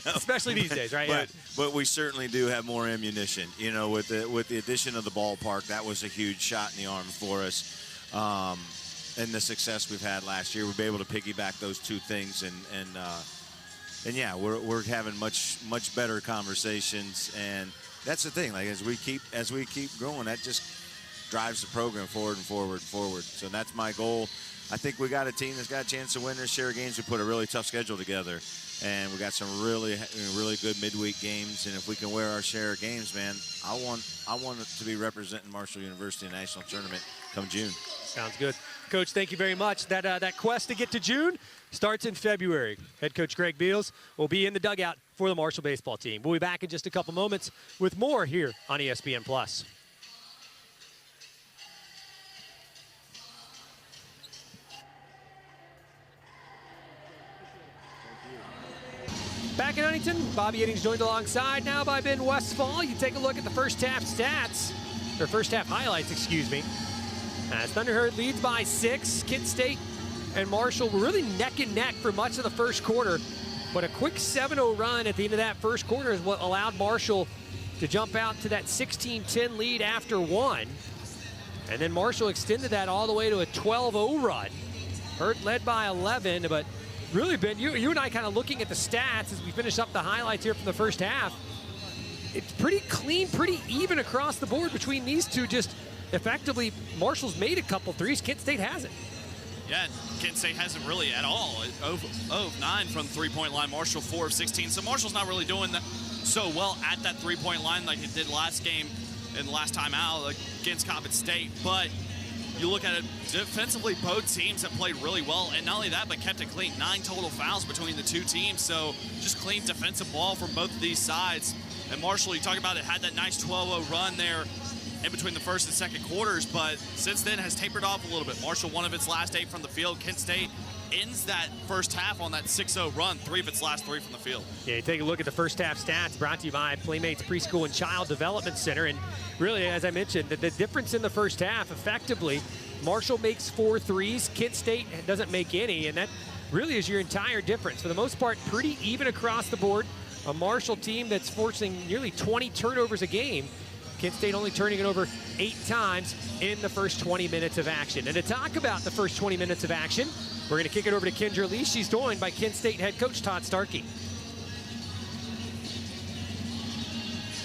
Especially these days, right? But we certainly do have more ammunition. With the addition of the ballpark, that was a huge shot in the arm for us. And the success we've had last year, we'll be able to piggyback those two things, and yeah, we're having much better conversations, and that's the thing. Like as we keep growing, that just drives the program forward and forward and forward. So that's my goal. I think we got a team that's got a chance to win their share of games. We put a really tough schedule together, and we got some really good midweek games. And if we can wear our share of games, man, I want it to be representing Marshall University in the national tournament come June. Sounds good. Coach, thank you very much. That quest to get to June starts in February. Head coach Greg Beals will be in the dugout for the Marshall baseball team. We'll be back in just a couple moments with more here on ESPN+. Back in Huntington, Bobby Eddings joined alongside now by Ben Westfall. You take a look at the first half stats, or first half highlights, excuse me. As Thunderherd leads by 6, Kent State and Marshall were really neck and neck for much of the first quarter, but a quick 7-0 run at the end of that first quarter is what allowed Marshall to jump out to that 16-10 lead after 1. And then Marshall extended that all the way to a 12-0 run. Hurt led by 11, but really, Ben, you and I kind of looking at the stats as we finish up the highlights here from the first half. It's pretty clean, pretty even across the board between these two. Just effectively, Marshall's made a couple threes. Kent State hasn't. Yeah, Kent State hasn't really at all. 0 of 9 from three-point line. Marshall 4 of 16. So Marshall's not really doing that so well at that three-point line like it did last game and last time out against Coppin State. But you look at it defensively, both teams have played really well, and not only that, but kept it clean. 9 total fouls between the two teams, so just clean defensive ball from both of these sides. And Marshall, you talk about it, had that nice 12-0 run there in between the first and second quarters, but since then has tapered off a little bit. Marshall, 1 of its last 8 from the field. Kent State ends that first half on that 6-0 run, 3 of its last 3 from the field. Yeah, you take a look at the first half stats brought to you by Playmates Preschool and Child Development Center. And really, as I mentioned, the difference in the first half, effectively, Marshall makes 4 threes. Kent State doesn't make any, and that really is your entire difference. For the most part, pretty even across the board. A Marshall team that's forcing nearly 20 turnovers a game. Kent State only turning it over 8 times in the first 20 minutes of action. And to talk about the first 20 minutes of action, we're going to kick it over to Kendra Lee. She's joined by Kent State head coach Todd Starkey.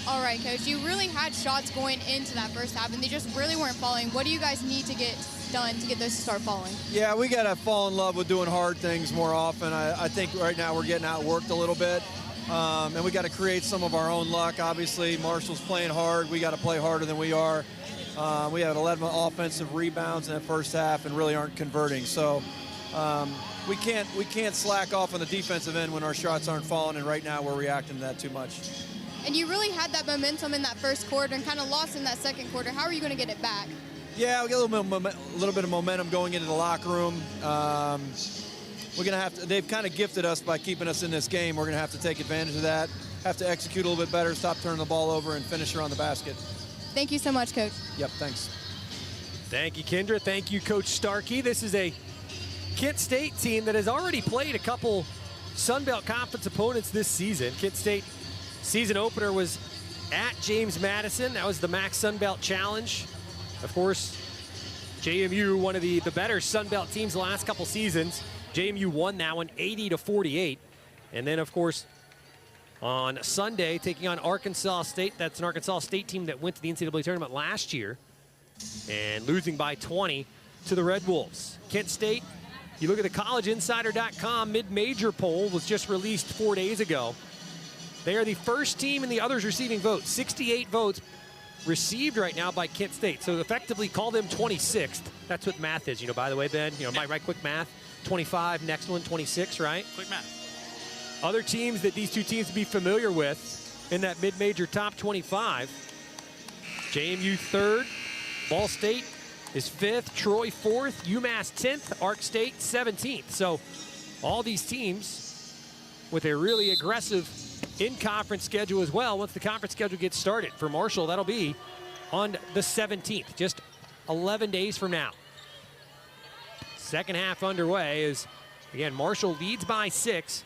All right, Coach, you really had shots going into that first half, and they just really weren't falling. What do you guys need to get done to get those to start falling? Yeah, we got to fall in love with doing hard things more often. I think right now we're getting outworked a little bit, and we got to create some of our own luck. Obviously, Marshall's playing hard. We got to play harder than we are. We had 11 offensive rebounds in that first half and really aren't converting. So we can't slack off on the defensive end when our shots aren't falling, and right now we're reacting to that too much. And you really had that momentum in that first quarter and kind of lost in that second quarter. How are you going to get it back? Yeah, we got a little bit of momentum going into the locker room. We're going to have to, they've kind of gifted us by keeping us in this game. We're going to have to take advantage of that, have to execute a little bit better, stop turning the ball over, and finish around the basket. Thank you so much, Coach. Yep, thanks. Thank you, Kendra. Thank you, Coach Starkey. This is a Kent State team that has already played a couple Sun Belt Conference opponents this season. Kent State season opener was at James Madison. That was the MAC Sun Belt Challenge. Of course, JMU, one of the better Sun Belt teams the last couple seasons. JMU won that one 80-48. And then, of course, on Sunday, taking on Arkansas State. That's an Arkansas State team that went to the NCAA tournament last year and losing by 20 to the Red Wolves. Kent State, you look at the collegeinsider.com mid-major poll was just released 4 days ago. They are the first team in the others receiving votes. 68 votes received right now by Kent State. So effectively call them 26th. That's what math is, by the way, Ben. My quick math. 25, next one, 26, right? Quick math. Other teams that these two teams would be familiar with in that mid-major top 25. JMU 3rd, Ball State is 5th, Troy 4th, UMass 10th, Ark State 17th. So all these teams with a really aggressive in-conference schedule as well once the conference schedule gets started. For Marshall, that'll be on the 17th, just 11 days from now. Second half underway is, again, Marshall leads by 6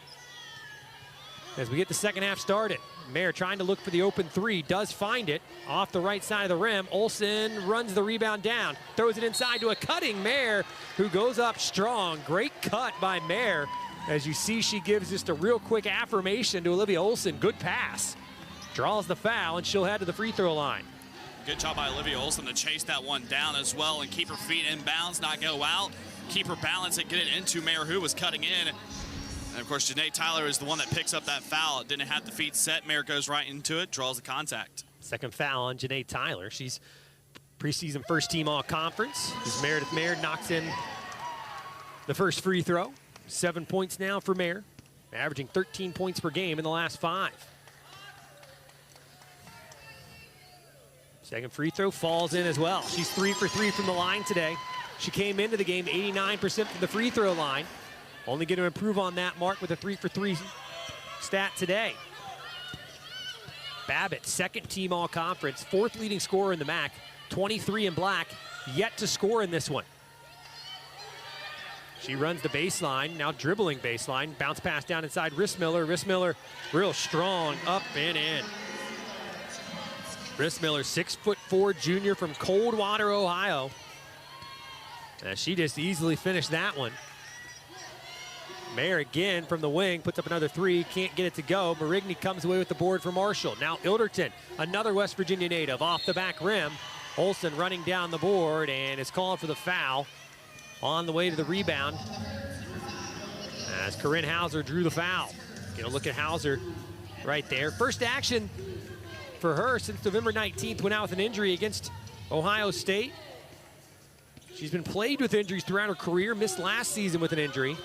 as we get the second half started. Mayer trying to look for the open three, does find it off the right side of the rim. Olsen runs the rebound down, throws it inside to a cutting Mayer, who goes up strong. Great cut by Mayer. As you see, she gives just a real quick affirmation to Olivia Olsen. Good pass. Draws the foul, and she'll head to the free throw line. Good job by Olivia Olsen to chase that one down as well and keep her feet in bounds, not go out. Keep her balance and get it into Mayer, who was cutting in. And of course, Janae Tyler is the one that picks up that foul. Didn't have the feet set. Mayer goes right into it, draws the contact. Second foul on Janae Tyler. She's preseason first team all conference. As Meredith Mayer knocks in the first free throw. 7 points now for Mayer, averaging 13 points per game in the last 5. Second free throw falls in as well. She's 3 for 3 from the line today. She came into the game 89% from the free throw line. Only going to improve on that mark with a 3 for 3 stat today. Babbitt, second team all conference, 4th leading scorer in the MAC, 23 in black, yet to score in this one. She runs the baseline, now dribbling baseline. Bounce pass down inside Rissmiller. Rissmiller real strong, up and in. Rissmiller, 6'4" junior from Coldwater, Ohio. She just easily finished that one. Mayer again from the wing, puts up another 3, can't get it to go. Marigny comes away with the board for Marshall. Now Ilderton, another West Virginia native, off the back rim. Olsen running down the board and is called for the foul. On the way to the rebound as Corinne Hauser drew the foul. Get a look at Hauser right there. First action for her since November 19th, went out with an injury against Ohio State. She's been plagued with injuries throughout her career, missed last season with an injury.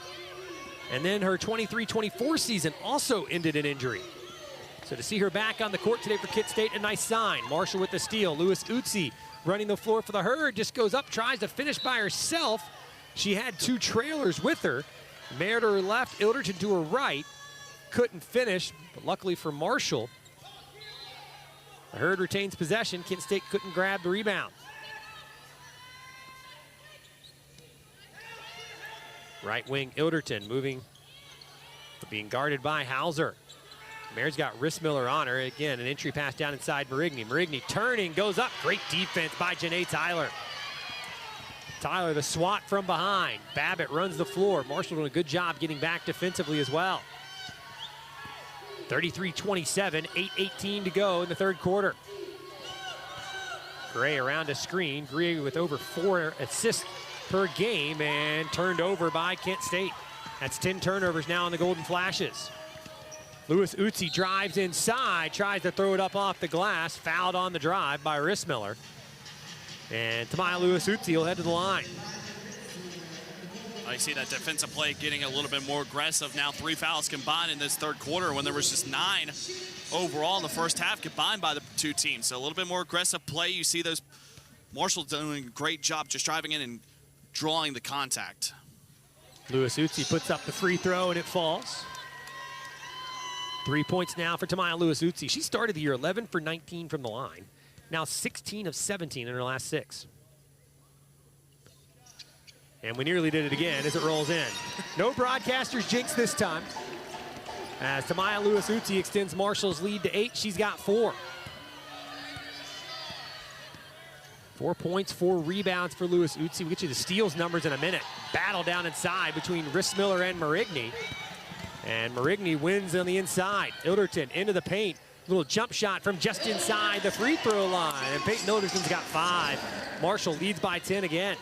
And then her 23-24 season also ended in injury. So to see her back on the court today for Kent State, a nice sign. Marshall with the steal. Lewis Utsi running the floor for the Herd, just goes up, tries to finish by herself. She had 2 trailers with her. Mayer to her left, Ilderton to her right. Couldn't finish, but luckily for Marshall, the Herd retains possession. Kent State couldn't grab the rebound. Right wing Ilderton moving, being guarded by Hauser. Mayer's got Rissmiller on her. Again, an entry pass down inside Marigny. Marigny turning, goes up. Great defense by Janae Tyler. Tyler, the swat from behind. Babbitt runs the floor. Marshall doing a good job getting back defensively as well. 33-27, 8:18 to go in the third quarter. Gray around a screen. Gray with over 4 assists per game and turned over by Kent State. That's 10 turnovers now on the Golden Flashes. Lewis Utsi drives inside, tries to throw it up off the glass, fouled on the drive by Rissmiller. And Tamaya Lewis Utsi will head to the line. I see that defensive play getting a little bit more aggressive. Now 3 fouls combined in this third quarter when there was just 9 overall in the first half combined by the 2 teams. So a little bit more aggressive play. You see those Marshall doing a great job just driving in and drawing the contact. Lewis Utsi puts up the free throw and it falls. 3 points now for Tamaya Lewis Utsi. She started the year 11 for 19 from the line. Now 16 of 17 in her last 6. And we nearly did it again as it rolls in. No broadcaster's jinx this time. As Tamaya Lewis Utsi extends Marshall's lead to 8, she's got 4. 4 points, 4 rebounds for Lewis Utsi. We'll get you the steals numbers in a minute. Battle down inside between Rissmiller and Marigny. And Marigny wins on the inside. Ilderton into the paint. Little jump shot from just inside the free throw line. And Peyton Ilderton's got 5. Marshall leads by 10 again.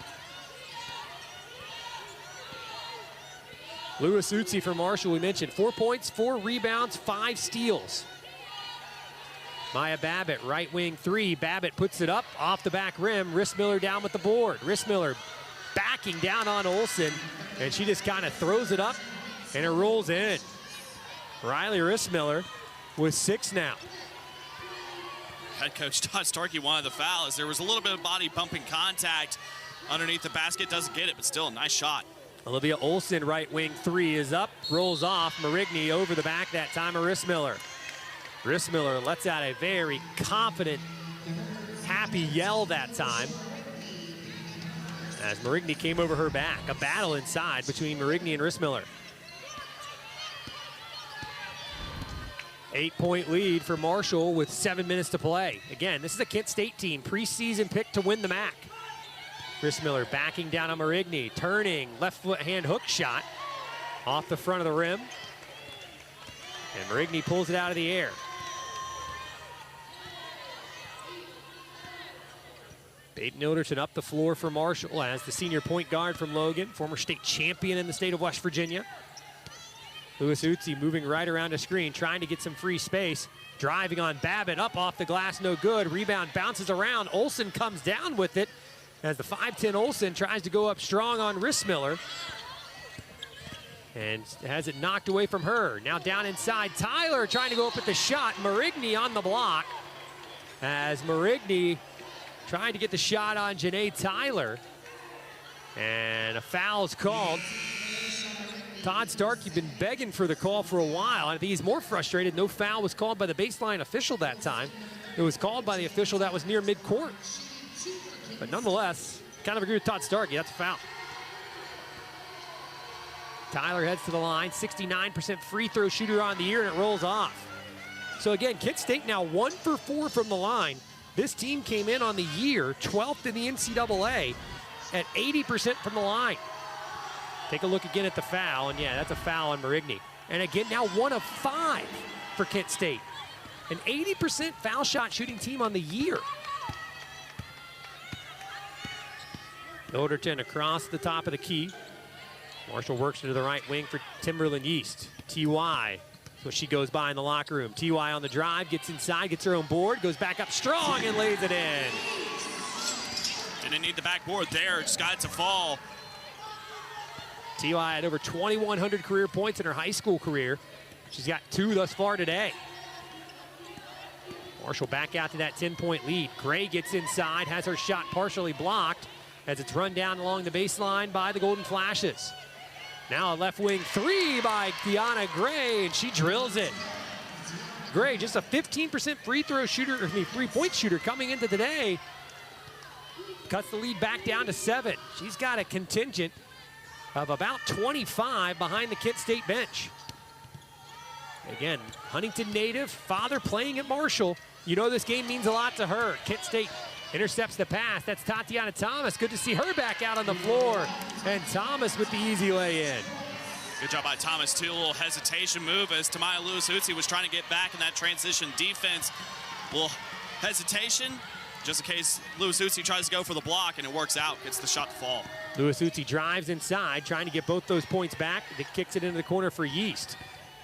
Lewis Utsi for Marshall, we mentioned. 4 points, 4 rebounds, 5 steals. Maya Babbitt, right wing 3. Babbitt puts it up off the back rim. Rissmiller down with the board. Rissmiller backing down on Olsen, and she just kind of throws it up, and it rolls in. Riley Rissmiller with 6 now. Head coach Todd Starkey wanted the foul as there was a little bit of body bumping contact underneath the basket. Doesn't get it, but still a nice shot. Olivia Olsen, right wing 3 is up, rolls off. Marigny over the back that time of Rissmiller. Rissmiller lets out a very confident, happy yell that time as Marigny came over her back. A battle inside between Marigny and Rissmiller. 8-point lead for Marshall with 7 minutes to play. Again, this is a Kent State team, preseason pick to win the MAC. Rissmiller backing down on Marigny, turning, left foot hand hook shot off the front of the rim. And Marigny pulls it out of the air. Peyton Ilderton up the floor for Marshall as the senior point guard from Logan, former state champion in the state of West Virginia. Lewis Utsi moving right around the screen, trying to get some free space. Driving on Babbitt, up off the glass, no good. Rebound bounces around. Olsen comes down with it as the 5'10 Olsen tries to go up strong on Rissmiller. And has it knocked away from her. Now down inside, Tyler trying to go up with the shot. Marigny on the block as Marigny trying to get the shot on Janae Tyler. And a foul's called. Todd Starkey been begging for the call for a while. I think he's more frustrated. No foul was called by the baseline official that time. It was called by the official that was near midcourt. But nonetheless, kind of agree with Todd Starkey. That's a foul. Tyler heads to the line. 69% free throw shooter on the year, and it rolls off. So again, Kent State now 1 for 4 from the line. This team came in on the year 12th in the NCAA at 80% from the line. Take a look again at the foul, and yeah, that's a foul on Marigny. And again, now 1 of 5 for Kent State. An 80% foul shot shooting team on the year. Ilderton across the top of the key. Marshall works into the right wing for Timberland Yeast. T.Y. So she goes by in the locker room. T.Y. on the drive, gets inside, gets her own board, goes back up strong and lays it in. Didn't need the backboard there, just got it to fall. T.Y. had over 2,100 career points in her high school career. She's got 2 thus far today. Marshall back out to that 10-point lead. Gray gets inside, has her shot partially blocked as it's run down along the baseline by the Golden Flashes. Now a left wing 3 by Deanna Gray, and she drills it. Gray, just a 15% free throw shooter, or 3-point shooter coming into today. Cuts the lead back down to 7. She's got a contingent of about 25 behind the Kent State bench. Again, Huntington native, father playing at Marshall. You know this game means a lot to her. Kent State intercepts the pass. That's Tatiana Thomas. Good to see her back out on the floor. And Thomas with the easy lay-in. Good job by Thomas, too. A little hesitation move as Tamaya Lewis Utsi was trying to get back in that transition defense. A little hesitation, just in case Lewis Utsi tries to go for the block, and it works out, gets the shot to fall. Lewis Utsi drives inside, trying to get both those points back. It kicks it into the corner for Yeast.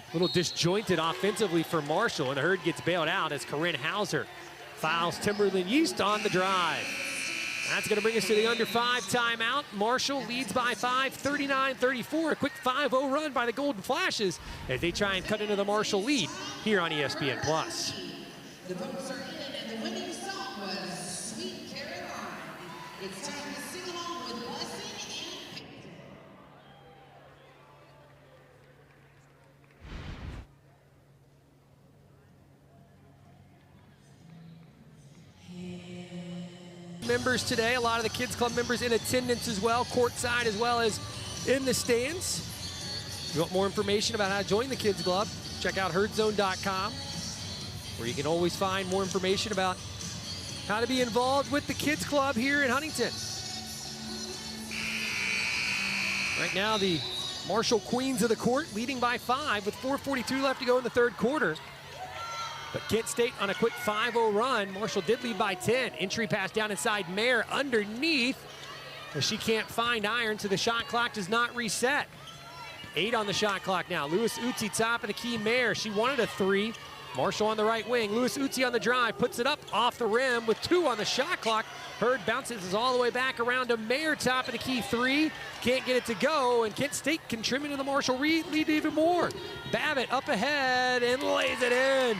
A little disjointed offensively for Marshall, and the Herd gets bailed out as Corinne Hauser fouls Timberland Yeast on the drive. That's going to bring us to the under 5 timeout. Marshall leads by 5, 39-34. A quick 5-0 run by the Golden Flashes as they try and cut into the Marshall lead here on ESPN+. The votes are in, and the winning song was Sweet Caroline. It's time to sing along with Blessing and members today. A lot of the Kids Club members in attendance as well, courtside as well as in the stands. If you want more information about how to join the Kids Club, check out herdzone.com, where you can always find more information about how to be involved with the kids club here in Huntington. Right now, the Marshall Queens of the court leading by 5 with 4:42 left to go in the third quarter. But Kent State on a quick 5-0 run. Marshall did lead by 10. Entry pass down inside Mayer underneath. But she can't find iron, so the shot clock does not reset. 8 on the shot clock now. Lewis Uzi top of the key. Mayer, she wanted a 3. Marshall on the right wing. Lewis Uzi on the drive, puts it up off the rim with 2 on the shot clock. Hurd bounces all the way back around to Mayer, top of the key 3. Can't get it to go, and Kent State contributing to the Marshall lead even more. Babbitt up ahead and lays it in.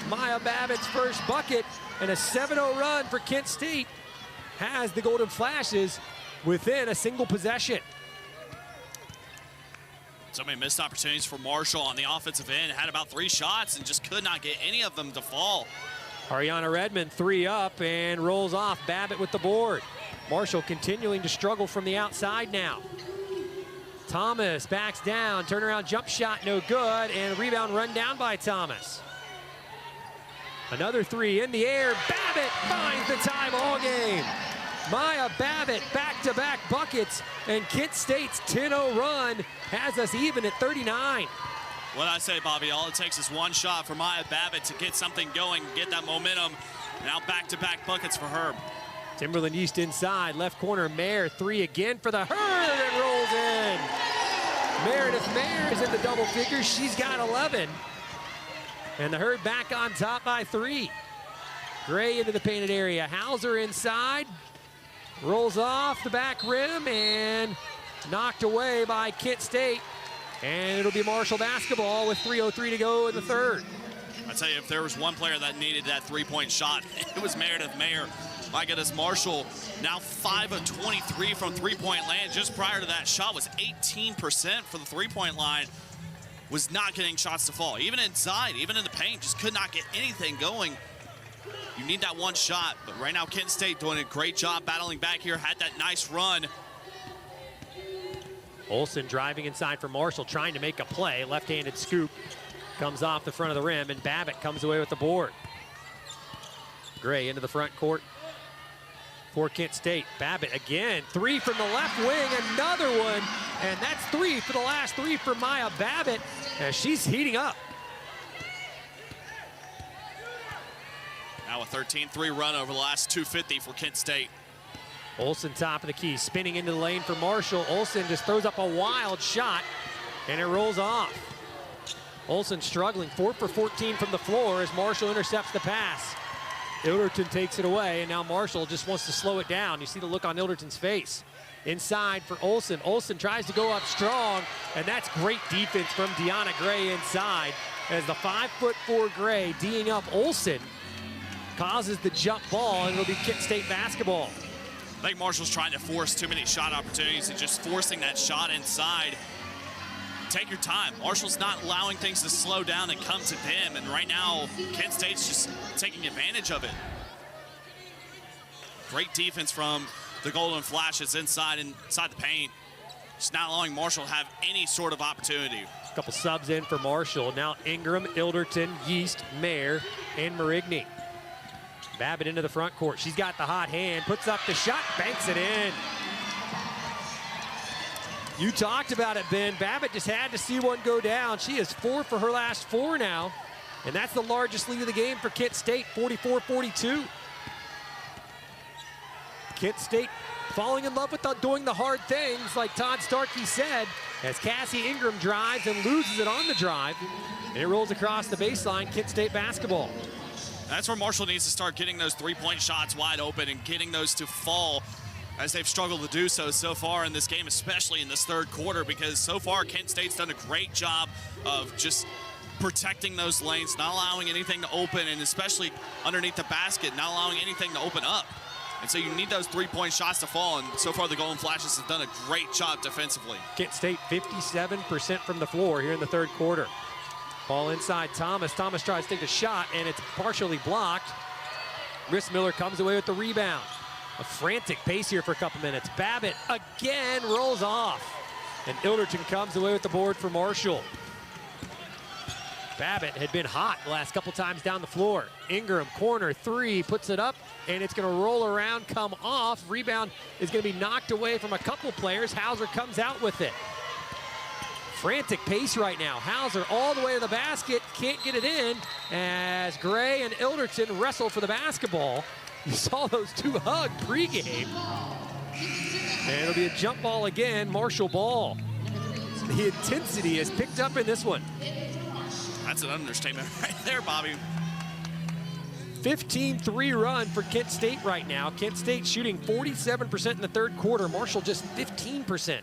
Maya Babbitt's first bucket, and a 7-0 run for Kent State has the Golden Flashes within a single possession. So many missed opportunities for Marshall on the offensive end. Had about 3 shots and just could not get any of them to fall. Ariana Redmond 3 up and rolls off. Babbitt with the board. Marshall continuing to struggle from the outside now. Thomas backs down, turnaround jump shot, no good, and rebound run down by Thomas. Another 3 in the air. Babbitt finds the tie ball game. Maya Babbitt back-to-back buckets, and Kent State's 10-0 run has us even at 39. What I say, Bobby, all it takes is 1 shot for Maya Babbitt to get something going, get that momentum. Now back-to-back buckets for her. Timberland East inside, left corner, Mayer 3 again for the Hurd and rolls in. Meredith Mayer is in the double figures. She's got 11. And the Hurd back on top by 3. Gray into the painted area. Hauser inside. Rolls off the back rim and knocked away by Kent State. And it'll be Marshall basketball with 3:03 to go in the third. I tell you, if there was one player that needed that 3-point shot, it was Meredith Mayer. My goodness, Marshall now 5 of 23 from 3-point land. Just prior to that shot was 18% for the 3-point line. Was not getting shots to fall. Even inside, even in the paint, just could not get anything going. You need that 1 shot, but right now Kent State doing a great job battling back here, had that nice run. Olsen driving inside for Marshall, trying to make a play. Left-handed scoop comes off the front of the rim, and Babbitt comes away with the board. Gray into the front court for Kent State. Babbitt again, 3 from the left wing, another one, and that's 3 for the last 3 for Maya Babbitt as she's heating up. Now a 13-3 run over the last 250 for Kent State. Olsen top of the key, spinning into the lane for Marshall. Olsen just throws up a wild shot, and it rolls off. Olsen struggling, 4 for 14 from the floor as Marshall intercepts the pass. Ilderton takes it away, and now Marshall just wants to slow it down. You see the look on Ilderton's face. Inside for Olsen. Olsen tries to go up strong, and that's great defense from Deanna Gray inside as the 5'4" Gray D'ing up Olsen causes the jump ball, and it'll be Kent State basketball. I think Marshall's trying to force too many shot opportunities and just forcing that shot inside. Take your time. Marshall's not allowing things to slow down and come to them, and right now Kent State's just taking advantage of it. Great defense from the Golden Flashes inside the paint. Just not allowing Marshall to have any sort of opportunity. A couple subs in for Marshall. Now Ingram, Ilderton, Yeast, Mayer, and Marigny. Babbitt into the front court. She's got the hot hand, puts up the shot, banks it in. You talked about it, Ben. Babbitt just had to see one go down. She is 4 for her last 4 now, and that's the largest lead of the game for Kent State, 44-42. Kent State falling in love with doing the hard things, like Todd Starkey said, as Cassie Ingram drives and loses it on the drive, and it rolls across the baseline. Kent State basketball. That's where Marshall needs to start getting those 3-point shots wide open and getting those to fall, as they've struggled to do so far in this game, especially in this third quarter, because so far Kent State's done a great job of just protecting those lanes, not allowing anything to open, and especially underneath the basket, not allowing anything to open up. And so you need those 3-point shots to fall, and so far the Golden Flashes have done a great job defensively. Kent State 57% from the floor here in the third quarter. Ball inside Thomas. Thomas tries to take a shot, and it's partially blocked. Rissmiller comes away with the rebound. A frantic pace here for a couple minutes. Babbitt again rolls off, and Ilderton comes away with the board for Marshall. Babbitt had been hot the last couple times down the floor. Ingram, corner three, puts it up, and it's going to roll around, come off. Rebound is going to be knocked away from a couple players. Hauser comes out with it. Frantic pace right now. Hauser all the way to the basket, can't get it in as Gray and Ilderton wrestle for the basketball. You saw those two hug pregame. And it'll be a jump ball again, Marshall ball. The intensity is picked up in this one. That's an understatement right there, Bobby. 15-3 run for Kent State right now. Kent State shooting 47% in the third quarter. Marshall just 15%.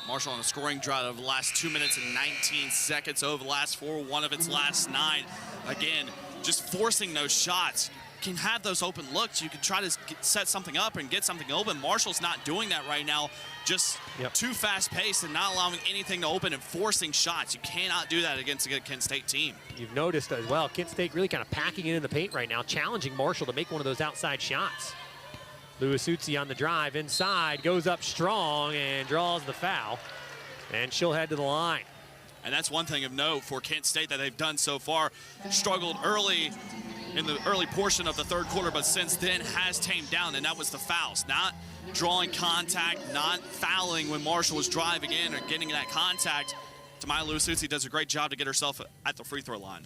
Marshall on a scoring drought of the last 2 minutes and 19 seconds over the last 4, one of its last 9. Again, just forcing those shots. Can have those open looks. You can try to set something up and get something open. Marshall's not doing that right now. Just too fast-paced and not allowing anything to open and forcing shots. You cannot do that against a good Kent State team. You've noticed as well, Kent State really kind of packing it in the paint right now, challenging Marshall to make one of those outside shots. Lewis Utsi on the drive inside, goes up strong and draws the foul. And she'll head to the line. And that's one thing of note for Kent State that they've done so far. Struggled early in the early portion of the third quarter, but since then has tamed down, and that was the fouls. Not drawing contact, not fouling when Marshall was driving in or getting that contact. Tamaya Lewis-Utsi does a great job to get herself at the free throw line.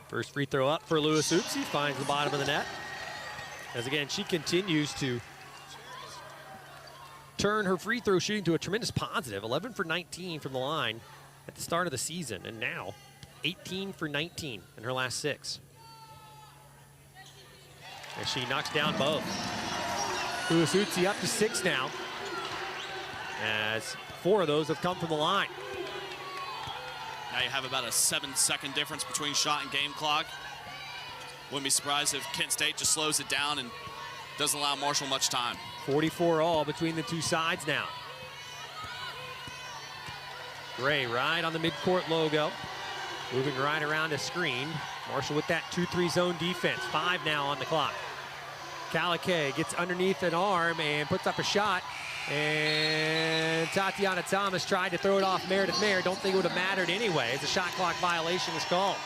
First free throw up for Lewis-Utsi, finds the bottom of the net. As again, she continues to turn her free throw shooting to a tremendous positive. 11 for 19 from the line at the start of the season, and now 18 for 19 in her last 6. And she knocks down both. Lewis-Utsi up to 6 now, as 4 of those have come from the line. Now you have about a 7-second difference between shot and game clock. Wouldn't be surprised if Kent State just slows it down and doesn't allow Marshall much time. 44 all between the two sides now. Gray right on the midcourt logo. Moving right around a screen. Marshall with that 2-3 zone defense. 5 now on the clock. Kalake gets underneath an arm and puts up a shot. And Tatiana Thomas tried to throw it off Meredith Mayer. Don't think it would have mattered anyway, as a shot clock violation was called.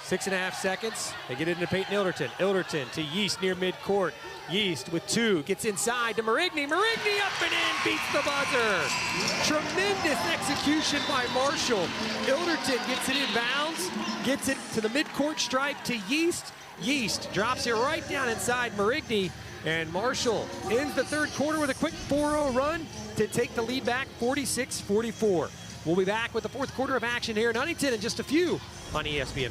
6.5 seconds. They get it into Peyton Ilderton. Ilderton to Yeast near midcourt. Yeast with 2, gets inside to Marigny. Marigny up and in, beats the buzzer. Tremendous execution by Marshall. Ilderton gets it in bounds, gets it to the midcourt stripe to Yeast. Yeast drops it right down inside Marigny, and Marshall ends the third quarter with a quick 4-0 run to take the lead back 46-44. We'll be back with the fourth quarter of action here in Huntington in just a few on ESPN+.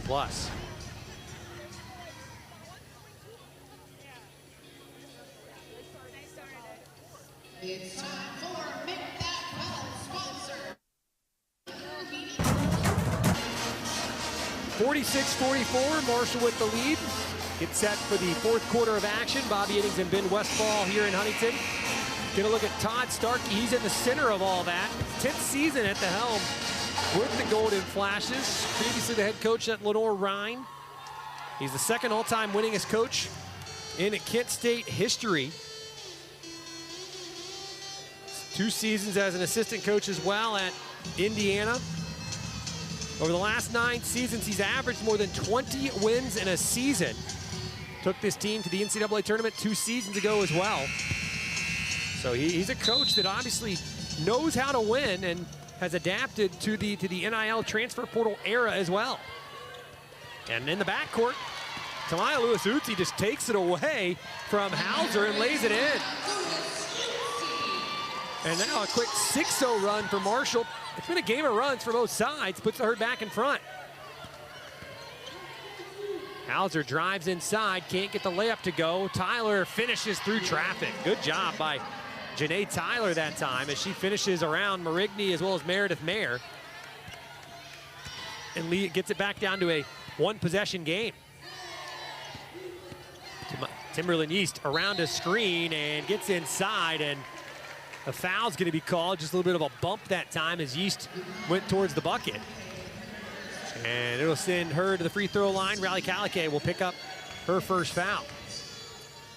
It's time for Make That Well sponsor. 46-44, Marshall with the lead. Gets set for the fourth quarter of action. Bobby Innings and Ben Westfall here in Huntington. Gonna look at Todd Starkey. He's in the center of all that. 10th season at the helm with the Golden Flashes. Previously the head coach at Lenore-Rhine. He's the second all-time winningest coach in Kent State history. 2 seasons as an assistant coach as well at Indiana. Over the last 9 seasons, he's averaged more than 20 wins in a season. Took this team to the NCAA tournament 2 seasons ago as well. So he's a coach that obviously knows how to win and has adapted to the NIL transfer portal era as well. And in the backcourt, Tamaya Lewis-Utsi just takes it away from Hauser and lays it in. And now a quick 6-0 run for Marshall. It's been a game of runs for both sides, puts her back in front. Hauser drives inside, can't get the layup to go. Tyler finishes through traffic. Good job by Janae Tyler that time as she finishes around Marigny as well as Meredith Mayer. And gets it back down to a 1-possession game. Timberland Yeast around a screen and gets inside, and a foul's going to be called. Just a little bit of a bump that time as Yeast went towards the bucket. And it'll send her to the free throw line. Riley Kalake will pick up her first foul.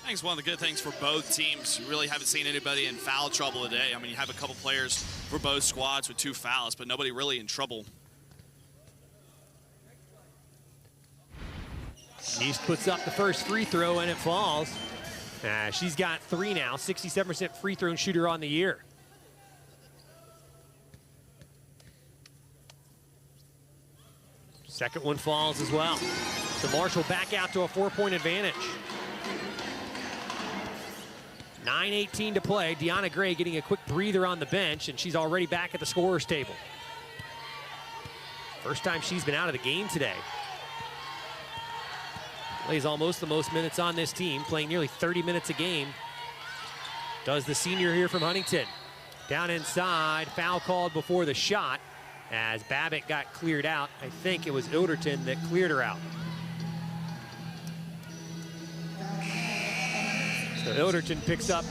think it's one of the good things for both teams. You really haven't seen anybody in foul trouble today. I mean, you have a couple players for both squads with 2 fouls, but nobody really in trouble. Yeast puts up the first free throw and it falls. She's got 3 now, 67% free throw shooter on the year. Second one falls as well. So Marshall back out to a 4-point advantage. 9:18 to play. Deanna Gray getting a quick breather on the bench, and she's already back at the scorer's table. First time she's been out of the game today. Plays almost the most minutes on this team, playing nearly 30 minutes a game. Does the senior here from Huntington. Down inside, foul called before the shot as Babbitt got cleared out. I think it was Ilderton that cleared her out. So Ilderton picks up,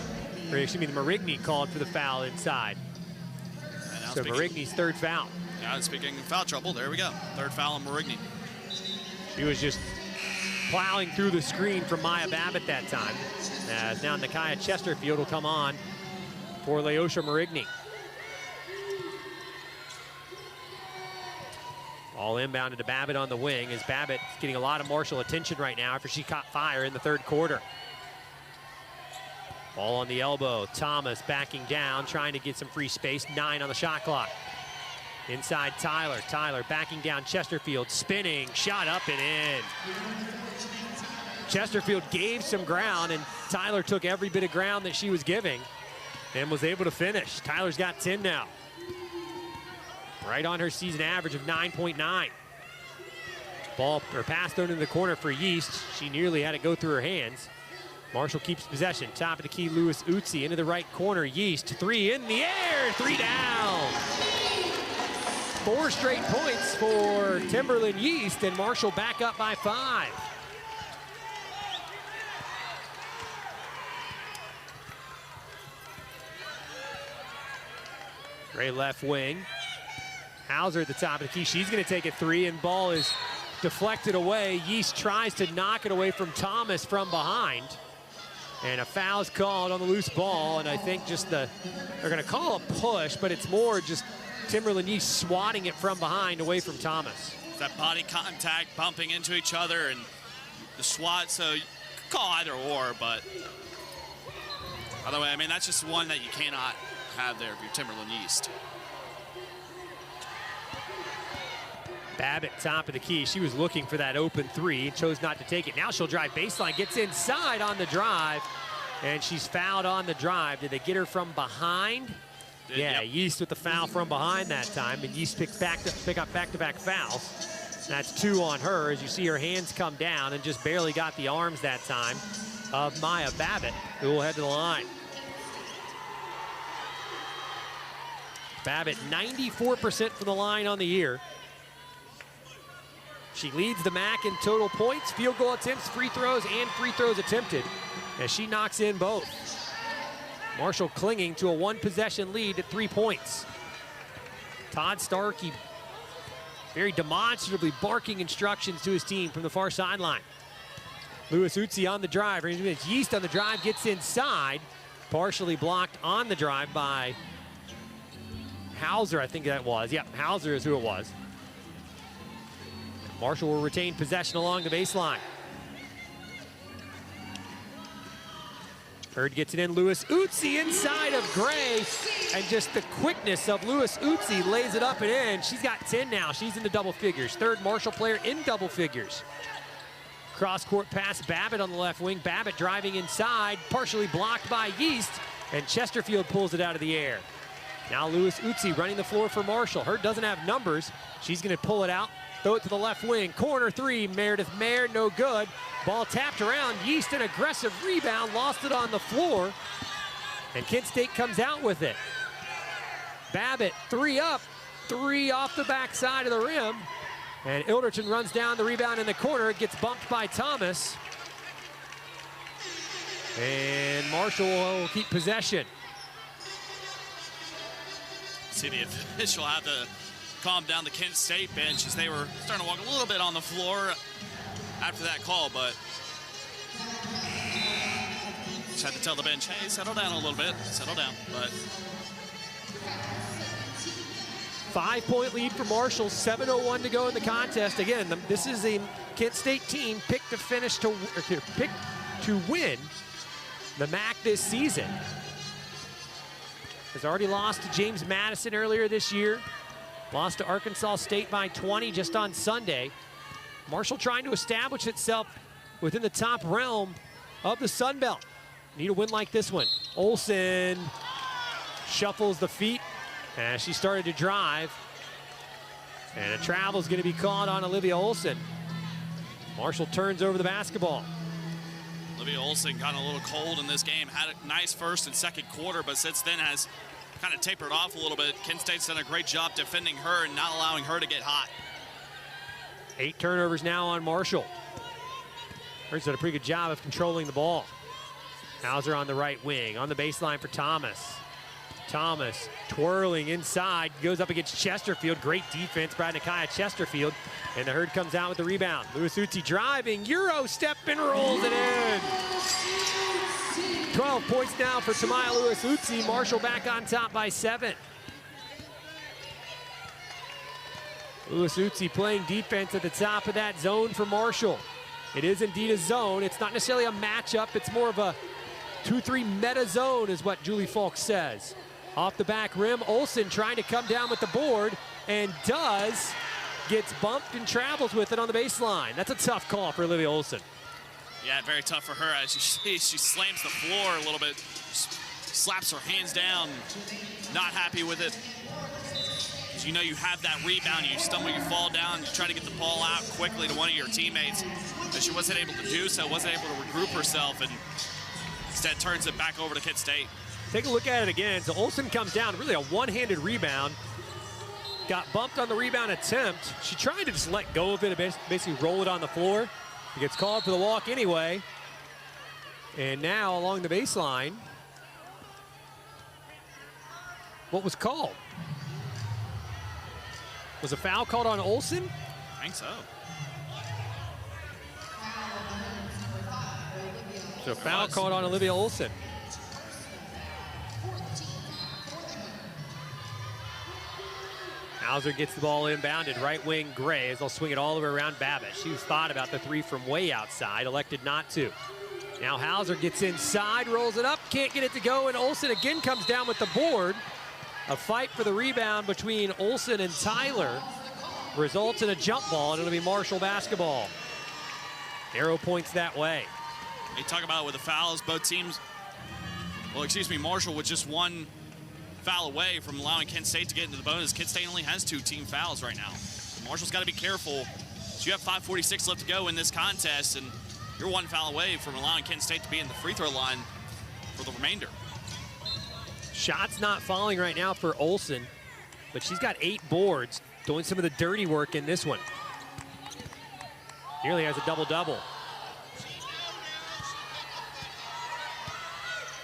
or excuse me, the Marigny called for the foul inside. So Marigny's 3rd foul. Yeah, speaking of foul trouble, there we go. 3rd foul on Marigny. She was just plowing through the screen from Maya Babbitt that time. As now Nakia Chesterfield will come on for Leosha Marigny. All inbounded to Babbitt on the wing as Babbitt's getting a lot of Marshall attention right now after she caught fire in the 3rd quarter. Ball on the elbow. Thomas backing down, trying to get some free space. 9 on the shot clock. Inside Tyler. Tyler backing down Chesterfield. Spinning. Shot up and in. Chesterfield gave some ground, and Tyler took every bit of ground that she was giving and was able to finish. Tyler's got 10 now. Right on her season average of 9.9. Ball or pass thrown into the corner for Yeast. She nearly had it go through her hands. Marshall keeps possession. Top of the key, Lewis Utsi into the right corner. Yeast, 3 in the air, 3 down. 4 straight points for Timberland Yeast, and Marshall back up by 5. Gray left wing. Hauser at the top of the key. She's going to take a 3, and ball is deflected away. Yeast tries to knock it away from Thomas from behind. And a foul's called on the loose ball, and I think just they're going to call a push, but it's more just Timberland Yeast swatting it from behind away from Thomas. That body contact, bumping into each other, and the swat, so you could call either or, but by the way, I mean, that's just one that you cannot have there if you're Timberland Yeast. Babbitt, top of the key. She was looking for that open 3, chose not to take it. Now she'll drive baseline, gets inside on the drive, and she's fouled on the drive. Did they get her from behind? Yeah, yep. Yeast with the foul from behind that time, and Yeast pick up back-to-back fouls. That's 2 on her as you see her hands come down and just barely got the arms that time of Maya Babbitt, who will head to the line. Babbitt, 94% from the line on the year. She leads the MAC in total points, field goal attempts, free throws, and free throws attempted as she knocks in both. Marshall clinging to a 1-possession lead at 3 points. Todd Starkey very demonstratively barking instructions to his team from the far sideline. Lewis Utsi on the drive. Yeast on the drive, gets inside. Partially blocked on the drive by Hauser, I think that was. Yep, Hauser is who it was. Marshall will retain possession along the baseline. Hurd gets it in. Lewis Utsi inside of Gray. And just the quickness of Lewis Utsi lays it up and in. She's got 10 now. She's into double figures. 3rd Marshall player in double figures. Cross-court pass, Babbitt on the left wing. Babbitt driving inside, partially blocked by Yeast. And Chesterfield pulls it out of the air. Now Lewis Utsi running the floor for Marshall. Hurd doesn't have numbers. She's going to pull it out. Throw it to the left wing. Corner 3, Meredith Mayer, no good. Ball tapped around. Yeast, an aggressive rebound, lost it on the floor. And Kent State comes out with it. Babbitt, 3 up, 3 off the backside of the rim. And Ilderton runs down the rebound in the corner. It gets bumped by Thomas. And Marshall will keep possession. See the official have to calm down the Kent State bench as they were starting to walk a little bit on the floor after that call, but Just had to tell the bench, hey, settle down a little bit, settle down. But 5-point lead for Marshall, 7:01 to go in the contest. Again, this is a Kent State team picked to win the MAC this season. Has already lost to James Madison earlier this year. Lost to Arkansas State by 20 just on Sunday. Marshall trying to establish itself within the top realm of the Sun Belt. Need a win like this one. Olsen shuffles the feet as she started to drive. And a travel is going to be called on Olivia Olsen. Marshall turns over the basketball. Olivia Olsen got a little cold in this game. Had a nice first and second quarter, but since then has kind of tapered off a little bit. Kent State's done a great job defending her and not allowing her to get hot. 8 turnovers now on Marshall. Hurts done a pretty good job of controlling the ball. Hauser on the right wing, on the baseline for Thomas. Thomas twirling inside, goes up against Chesterfield. Great defense by Nakia Chesterfield. And the Herd comes out with the rebound. Lewis Utsi driving, Euro step and rolls it in. 12 points now for Tamaya Lewis Utsi. Marshall back on top by 7. Lewis Utsi playing defense at the top of that zone for Marshall. It is indeed a zone. It's not necessarily a matchup. It's more of a 2-3 meta zone is what Julie Falk says. Off the back rim, Olsen trying to come down with the board and does. Gets bumped and travels with it on the baseline. That's a tough call for Olivia Olsen. Yeah, very tough for her as she slams the floor a little bit, slaps her hands down, not happy with it. You know you have that rebound, you stumble, you fall down, you try to get the ball out quickly to one of your teammates, but she wasn't able to do so, wasn't able to regroup herself, and instead turns it back over to Kent State. Take a look at it again. So Olsen comes down, really a one-handed rebound. Got bumped on the rebound attempt. She tried to just let go of it and basically roll it on the floor. It gets called for the walk anyway. And now along the baseline, what was called? Was a foul called on Olsen? I think so. So foul called on Olivia Olsen. Hauser gets the ball inbounded, right wing Gray, as they'll swing it all the way around Babbitt. She was thought about the three from way outside, elected not to. Now Hauser gets inside, rolls it up, can't get it to go, and Olsen again comes down with the board. A fight for the rebound between Olsen and Tyler results in a jump ball, and it'll be Marshall basketball. Arrow points that way. They talk about it with the fouls, both teams, well, excuse me, Marshall with just one foul away from allowing Kent State to get into the bonus. Kent State only has 2 team fouls right now. Marshall's got to be careful. So you have 5:46 left to go in this contest, and you're 1 foul away from allowing Kent State to be in the free throw line for the remainder. Shots not falling right now for Olsen, but she's got 8 boards, doing some of the dirty work in this one. Nearly has a double-double.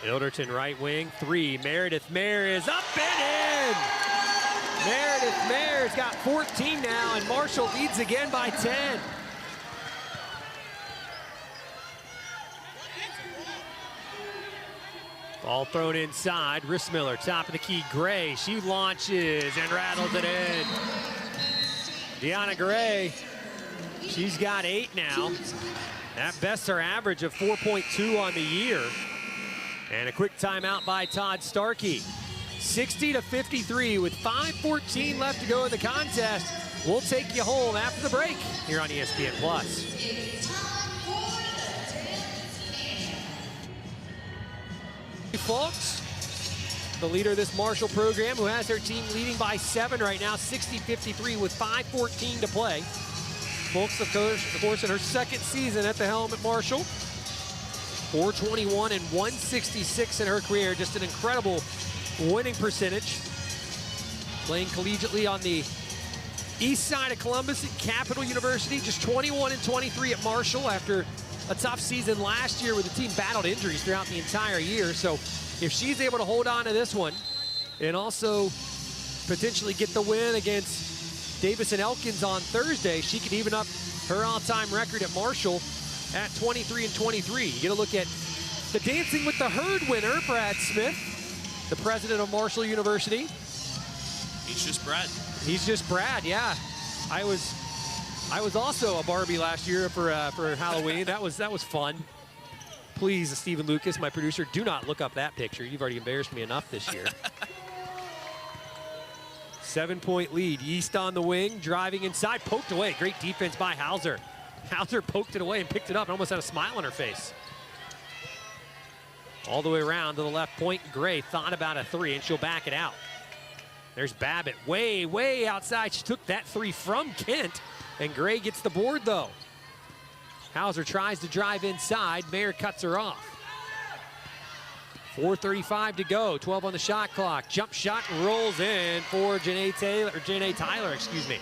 Ilderton right wing, 3. Meredith Mayer is up and in! Meredith Mayer's got 14 now, and Marshall leads again by 10. Ball thrown inside, Rissmiller, top of the key, Gray. She launches and rattles it in. Deanna Gray, she's got 8 now. That bests her average of 4.2 on the year. And a quick timeout by Todd Starkey. 60-53 with 5:14 left to go in the contest. We'll take you home after the break here on ESPN+. Folks, the leader of this Marshall program, who has their team leading by 7 right now, 60-53 with 5:14 to play. Folks, of course, in her second season at the helm at Marshall. 421 and 166 in her career. Just an incredible winning percentage. Playing collegiately on the east side of Columbus at Capital University. Just 21 and 23 at Marshall after a tough season last year where the team battled injuries throughout the entire year. So if she's able to hold on to this one and also potentially get the win against Davis and Elkins on Thursday, she could even up her all-time record at Marshall at 23 and 23. You get a look at the Dancing with the Herd winner, Brad Smith, the president of Marshall University. He's just Brad. He's just Brad, yeah. I was also a Barbie last year for Halloween. That was fun. Please, Stephen Lucas, my producer, do not look up that picture. You've already embarrassed me enough this year. 7-point lead. Yeast on the wing, driving inside, poked away. Great defense by Hauser. Hauser poked it away and picked it up and almost had a smile on her face. All the way around to the left point. Gray thought about a three, and she'll back it out. There's Babbitt way, way outside. She took that three from Kent, and Gray gets the board, though. Hauser tries to drive inside. Mayer cuts her off. 4:35 to go. 12 on the shot clock. Jump shot rolls in for Janae Tyler, excuse me.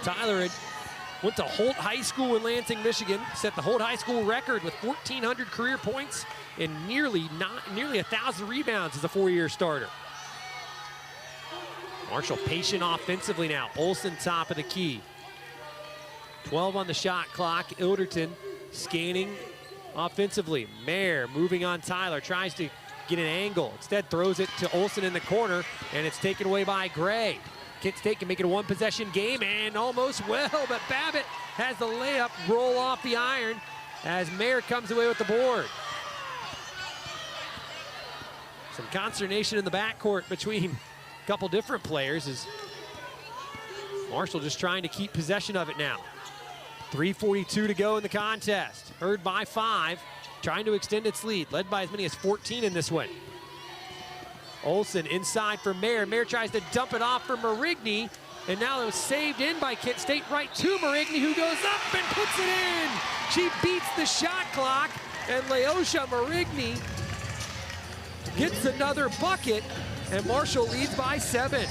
Tyler went to Holt High School in Lansing, Michigan. Set the Holt High School record with 1,400 career points and nearly 1,000 rebounds as a four-year starter. Marshall patient offensively now. Olsen top of the key. 12 on the shot clock. Ilderton scanning offensively. Mayer moving on Tyler. Tries to get an angle. Instead throws it to Olsen in the corner, and it's taken away by Gray. Kent State can make it a one-possession game, and almost well, but Babbitt has the layup roll off the iron as Mayer comes away with the board. Some consternation in the backcourt between a couple different players as Marshall just trying to keep possession of it now. 3:42 to go in the contest. Herd by 5, trying to extend its lead, led by as many as 14 in this one. Olsen inside for Mayer. Mayer tries to dump it off for Marigny, and now it was saved in by Kent State right to Marigny, who goes up and puts it in. She beats the shot clock, and Leosha Marigny gets another bucket, and Marshall leads by 7.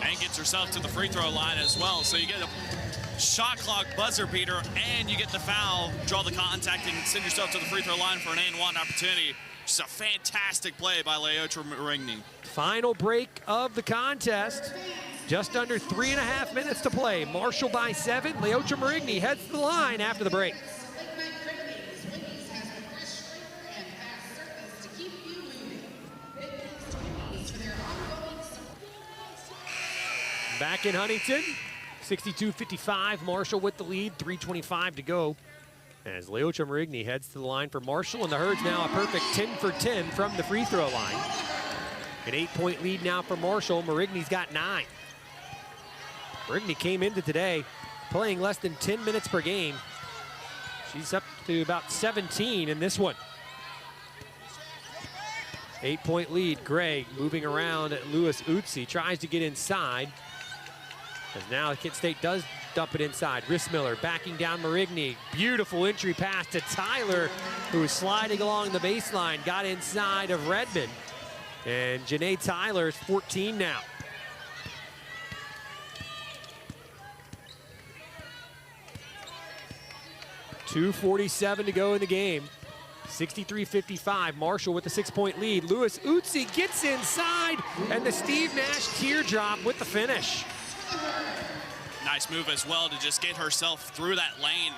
And gets herself to the free throw line as well. So you get a shot clock buzzer beater, and you get the foul, draw the contact, and send yourself to the free throw line for an and-one opportunity. Just a fantastic play by Leotra Marigny. Final break of the contest. Just under 3.5 minutes to play. Marshall by 7. Leotra Marigny heads to the line after the break. Back in Huntington, 62-55. Marshall with the lead, 3:25 to go. As Leotra Marigny heads to the line for Marshall, and the Herd's now a perfect 10 for 10 from the free throw line. An 8-point lead now for Marshall. Marigny's got 9. Marigny came into today playing less than 10 minutes per game. She's up to about 17 in this one. 8-point lead. Gray moving around at Lewis Utsi, tries to get inside. As now Kent State does dump it inside. Rissmiller backing down Marigny. Beautiful entry pass to Tyler, who is sliding along the baseline. Got inside of Redmond. And Janae Tyler is 14 now. .247 to go in the game. 63-55. Marshall with the 6-point lead. Lewis Utsi gets inside, and the Steve Nash teardrop with the finish. Nice move as well to just get herself through that lane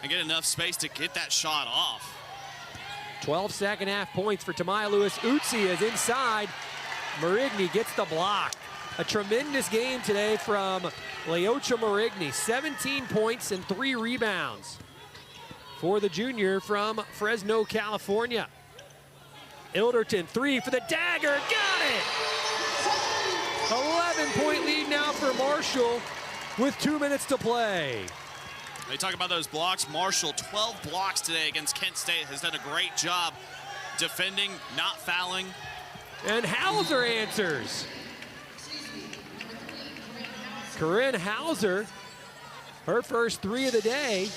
and get enough space to get that shot off. 12 second half points for Tamaya Lewis Utsi as inside. Marigny gets the block. A tremendous game today from Leotra Marigny. 17 points and 3 rebounds for the junior from Fresno, California. Ilderton, 3 for the dagger. Got it! 11-point lead now for Marshall with 2 minutes to play. They talk about those blocks. Marshall, 12 blocks today against Kent State, has done a great job defending, not fouling. And Hauser answers. Corinne Hauser, her first 3 of the day,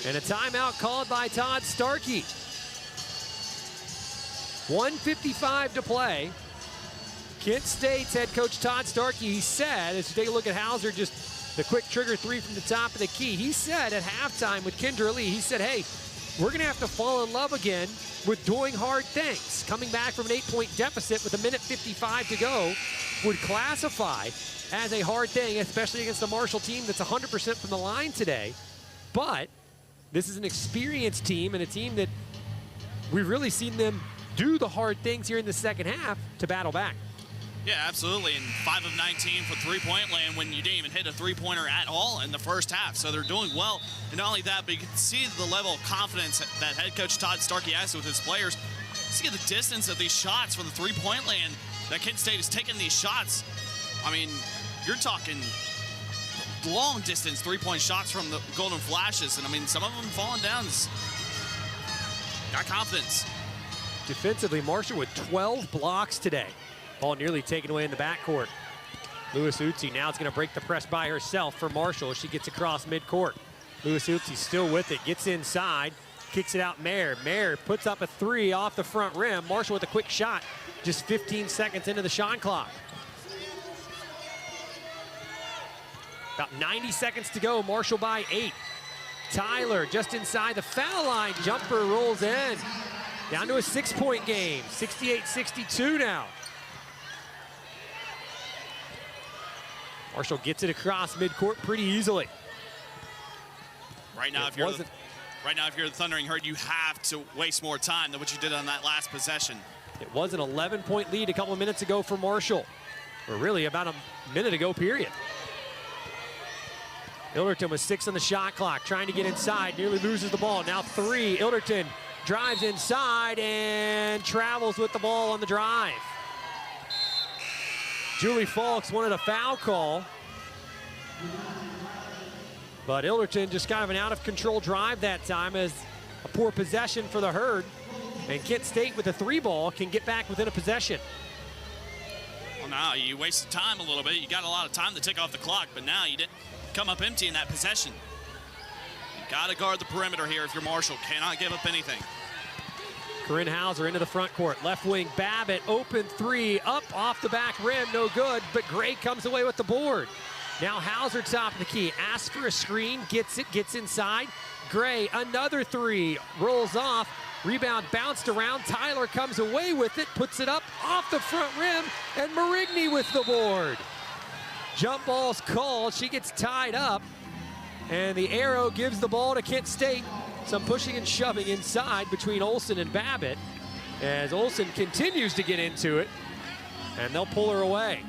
and a timeout called by Todd Starkey. 1:55 to play. Kent State's head coach Todd Starkey, he said, as you take a look at Hauser, just the quick trigger 3 from the top of the key, he said at halftime with Kendra Lee, he said, hey, we're going to have to fall in love again with doing hard things. Coming back from an 8-point deficit with 1:55 to go would classify as a hard thing, especially against the Marshall team that's 100% from the line today. But This is an experienced team and a team that we've really seen them do the hard things here in the second half to battle back. Yeah, absolutely. And 5 of 19 for three-point land when you didn't even hit a three-pointer at all in the first half. So they're doing well. And not only that, but you can see the level of confidence that head coach Todd Starkey has with his players. See the distance of these shots from the three-point land that Kent State is taking these shots. I mean, you're talking long distance three-point shots from the Golden Flashes. And I mean, some of them falling down. Got confidence. Defensively, Marshall with 12 blocks today. Ball nearly taken away in the backcourt. Lewis Utsi now is going to break the press by herself for Marshall. She gets across midcourt. Lewis Utsi still with it, gets inside, kicks it out Mayer. Mayer puts up a three off the front rim. Marshall with a quick shot, just 15 seconds into the shot clock. About 90 seconds to go, Marshall by 8. Tyler just inside the foul line, jumper rolls in. Down to a 6-point game, 68-62 now. Marshall gets it across midcourt pretty easily. Right now, if you're the Thundering Herd, you have to waste more time than what you did on that last possession. It was an 11-point lead a couple of minutes ago for Marshall. Or really about a minute ago, period. Ilderton with 6 on the shot clock, trying to get inside, nearly loses the ball. Now 3, Ilderton drives inside and travels with the ball on the drive. Julie Falks wanted a foul call, but Ilderton just kind of an out-of-control drive that time as a poor possession for the Herd. And Kent State with a 3 ball can get back within a possession. Well, now you wasted time a little bit. You got a lot of time to tick off the clock, but now you didn't come up empty in that possession. You got to guard the perimeter here if you're Marshall. Cannot give up anything. Corinne Hauser into the front court. Left wing, Babbitt, open 3, up off the back rim, no good, but Gray comes away with the board. Now Hauser top of the key, asks for a screen, gets it, gets inside. Gray, another 3, rolls off, rebound bounced around. Tyler comes away with it, puts it up off the front rim, and Marigny with the board. Jump ball's called, she gets tied up, and the arrow gives the ball to Kent State. Some pushing and shoving inside between Olsen and Babbitt as Olsen continues to get into it, and they'll pull her away.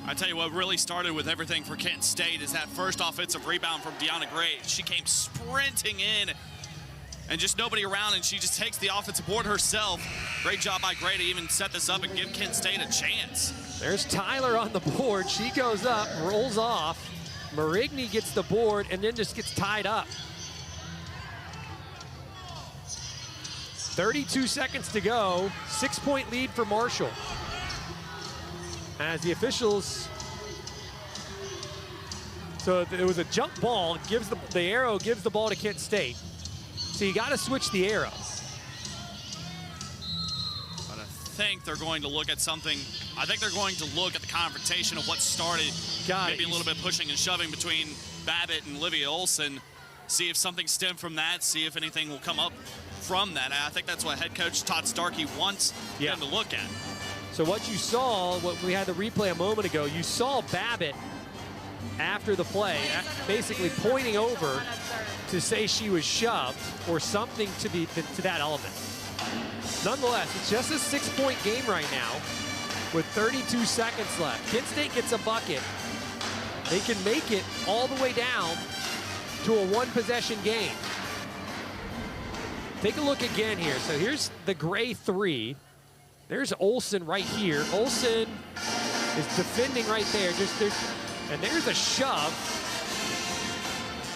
I tell you what really started with everything for Kent State is that first offensive rebound from Deanna Gray. She came sprinting in and just nobody around, and she just takes the offensive board herself. Great job by Gray to even set this up and give Kent State a chance. There's Tyler on the board. She goes up, rolls off. Marigny gets the board and then just gets tied up. 32 seconds to go, 6-point lead for Marshall. As the officials, so it was a jump ball, gives the arrow gives the ball to Kent State. So you got to switch the arrow. But I think they're going to look at something. I think they're going to look at the confrontation of what started, maybe a little bit pushing and shoving between Babbitt and Olivia Olsen. See if something stemmed from that, see if anything will come up from that. I think that's what head coach Todd Starkey wants them to look at. So what you saw, what we had the replay a moment ago, you saw Babbitt after the play basically pointing over to say she was shoved or something to that element. Nonetheless, it's just a 6-point game right now with 32 seconds left. Kent State gets a bucket. They can make it all the way down to a 1-possession game. Take a look again here. So here's the Gray 3. There's Olsen right here. Olsen is defending right there. And there's a shove.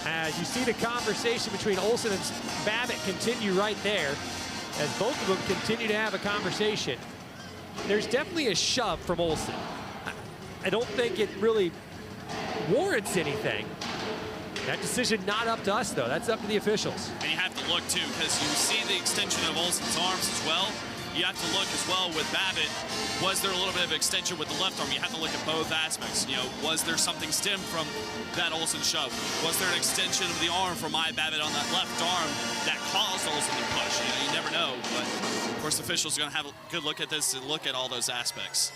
As you see the conversation between Olsen and Babbitt continue right there. As both of them continue to have a conversation. There's definitely a shove from Olsen. I don't think it really warrants anything. That decision not up to us, though. That's up to the officials. And you have to look, too, because you see the extension of Olsen's arms as well. You have to look as well with Babbitt. Was there a little bit of extension with the left arm? You have to look at both aspects. You know, was there something stemmed from that Olsen shove? Was there an extension of the arm from Maya Babbitt on that left arm that caused Olsen to push? You know, you never know. But, of course, officials are going to have a good look at this and look at all those aspects.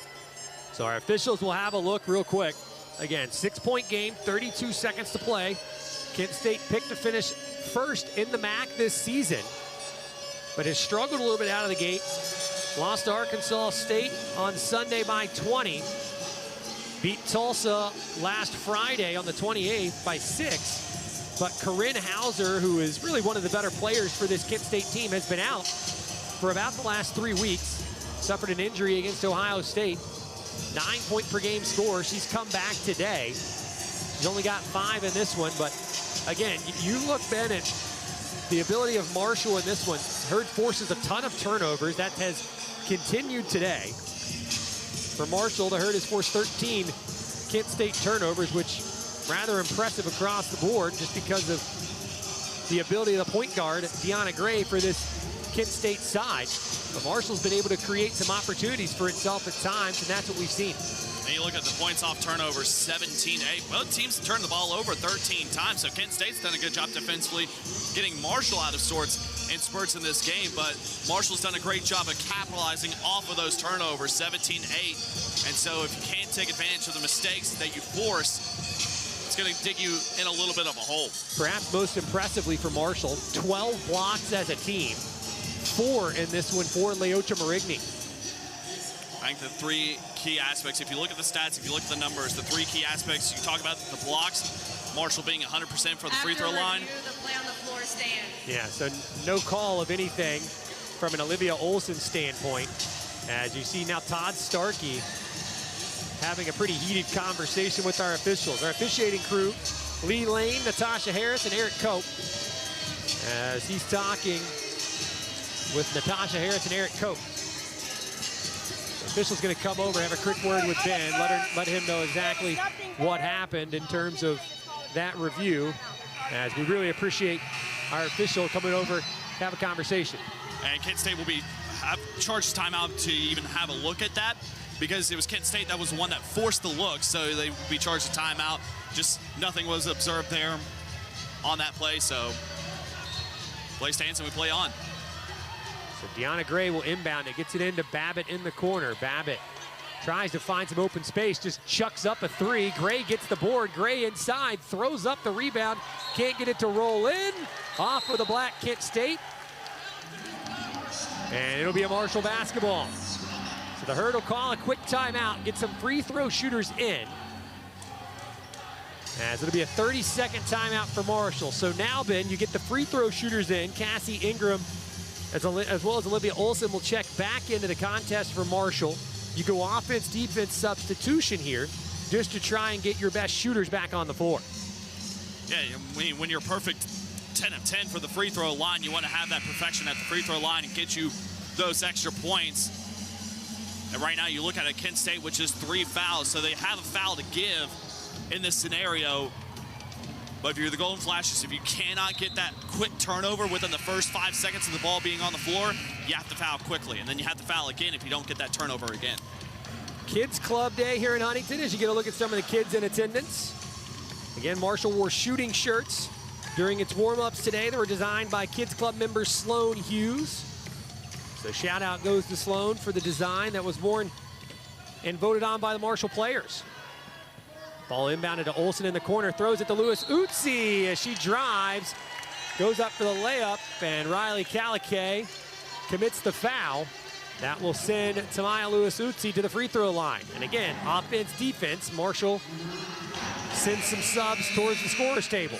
So our officials will have a look real quick. Again, 6-point game, 32 seconds to play. Kent State picked to finish first in the MAC this season, but has struggled a little bit out of the gate. Lost to Arkansas State on Sunday by 20. Beat Tulsa last Friday on the 28th by 6. But Corinne Hauser, who is really one of the better players for this Kent State team, has been out for about the last 3 weeks. Suffered an injury against Ohio State. 9-point per game score. She's come back today. She's only got 5 in this one, but again, you look, Ben, at the ability of Marshall in this one. Hurd forces a ton of turnovers. That has continued today. For Marshall, the Hurd has forced 13 Kent State turnovers, which rather impressive across the board just because of the ability of the point guard, Deanna Gray, for this Kent State side. But Marshall's been able to create some opportunities for itself at times, and that's what we've seen. And you look at the points off turnovers, 17-8. Both teams have turned the ball over 13 times, so Kent State's done a good job defensively getting Marshall out of sorts in spurts in this game, but Marshall's done a great job of capitalizing off of those turnovers, 17-8. And so if you can't take advantage of the mistakes that you force, it's going to dig you in a little bit of a hole. Perhaps most impressively for Marshall, 12 blocks as a team, 4 in this one for Leocha Marigny. I think the 3 key aspects, if you look at the stats, if you look at the numbers, the 3 key aspects, you talk about the blocks, Marshall being 100% for the free throw line. The play on the floor stand. Yeah, so no call of anything from an Olivia Olson standpoint. As you see now, Todd Starkey having a pretty heated conversation with our officials. Our officiating crew, Lee Lane, Natasha Harris, and Eric Cope, as he's talking with Natasha Harris and Eric Cope. The official's going to come over, have a quick word with Ben, let him know exactly what happened in terms of that review, as we really appreciate our official coming over to have a conversation. And Kent State will be charged timeout to even have a look at that, because it was Kent State that was the one that forced the look, so they will be charged a timeout. Just nothing was observed there on that play, so play stands and we play on. So Deanna Gray will inbound it, gets it into Babbitt in the corner. Babbitt tries to find some open space, just chucks up a 3. Gray gets the board. Gray inside, throws up the rebound, can't get it to roll in. Off for the Black Kent State. And it'll be a Marshall basketball. So the Herd will call a quick timeout, get some free throw shooters in. As it'll be a 30-second timeout for Marshall. So now, Ben, you get the free throw shooters in. Cassie Ingram, as well as Olivia Olson, will check back into the contest for Marshall. You go offense, defense substitution here just to try and get your best shooters back on the floor. Yeah, when you're perfect 10 of 10 for the free throw line, you want to have that perfection at the free throw line and get you those extra points. And right now you look at it, Kent State, which is 3 fouls, so they have a foul to give in this scenario. But if you're the Golden Flashes, if you cannot get that quick turnover within the first 5 seconds of the ball being on the floor, you have to foul quickly. And then you have to foul again if you don't get that turnover again. Kids Club Day here in Huntington as you get a look at some of the kids in attendance. Again, Marshall wore shooting shirts during its warm-ups today that were designed by Kids Club member Sloan Hughes. So shout out goes to Sloan for the design that was worn and voted on by the Marshall players. Ball inbounded to Olson in the corner, throws it to Lewis Utsi as she drives, goes up for the layup, and Riley Caliquet commits the foul. That will send Tamaya Lewis Utsi to the free throw line. And again, offense, defense, Marshall sends some subs towards the scorer's table.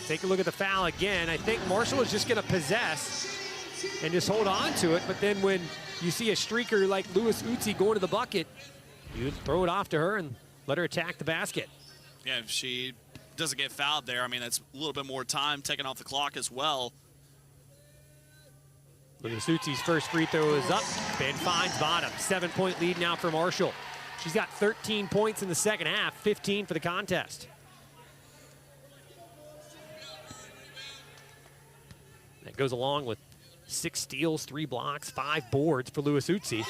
Take a look at the foul again. I think Marshall is just going to possess and just hold on to it, but then when you see a streaker like Lewis Utsi going to the bucket, you throw it off to her and let her attack the basket. Yeah, if she doesn't get fouled there, I mean, that's a little bit more time taken off the clock as well. Lewis Utsi's first free throw is up. Ben finds bottom. 7-point lead now for Marshall. She's got 13 points in the second half, 15 for the contest. That goes along with 6 steals, 3 blocks, 5 boards for Lewis Utsi.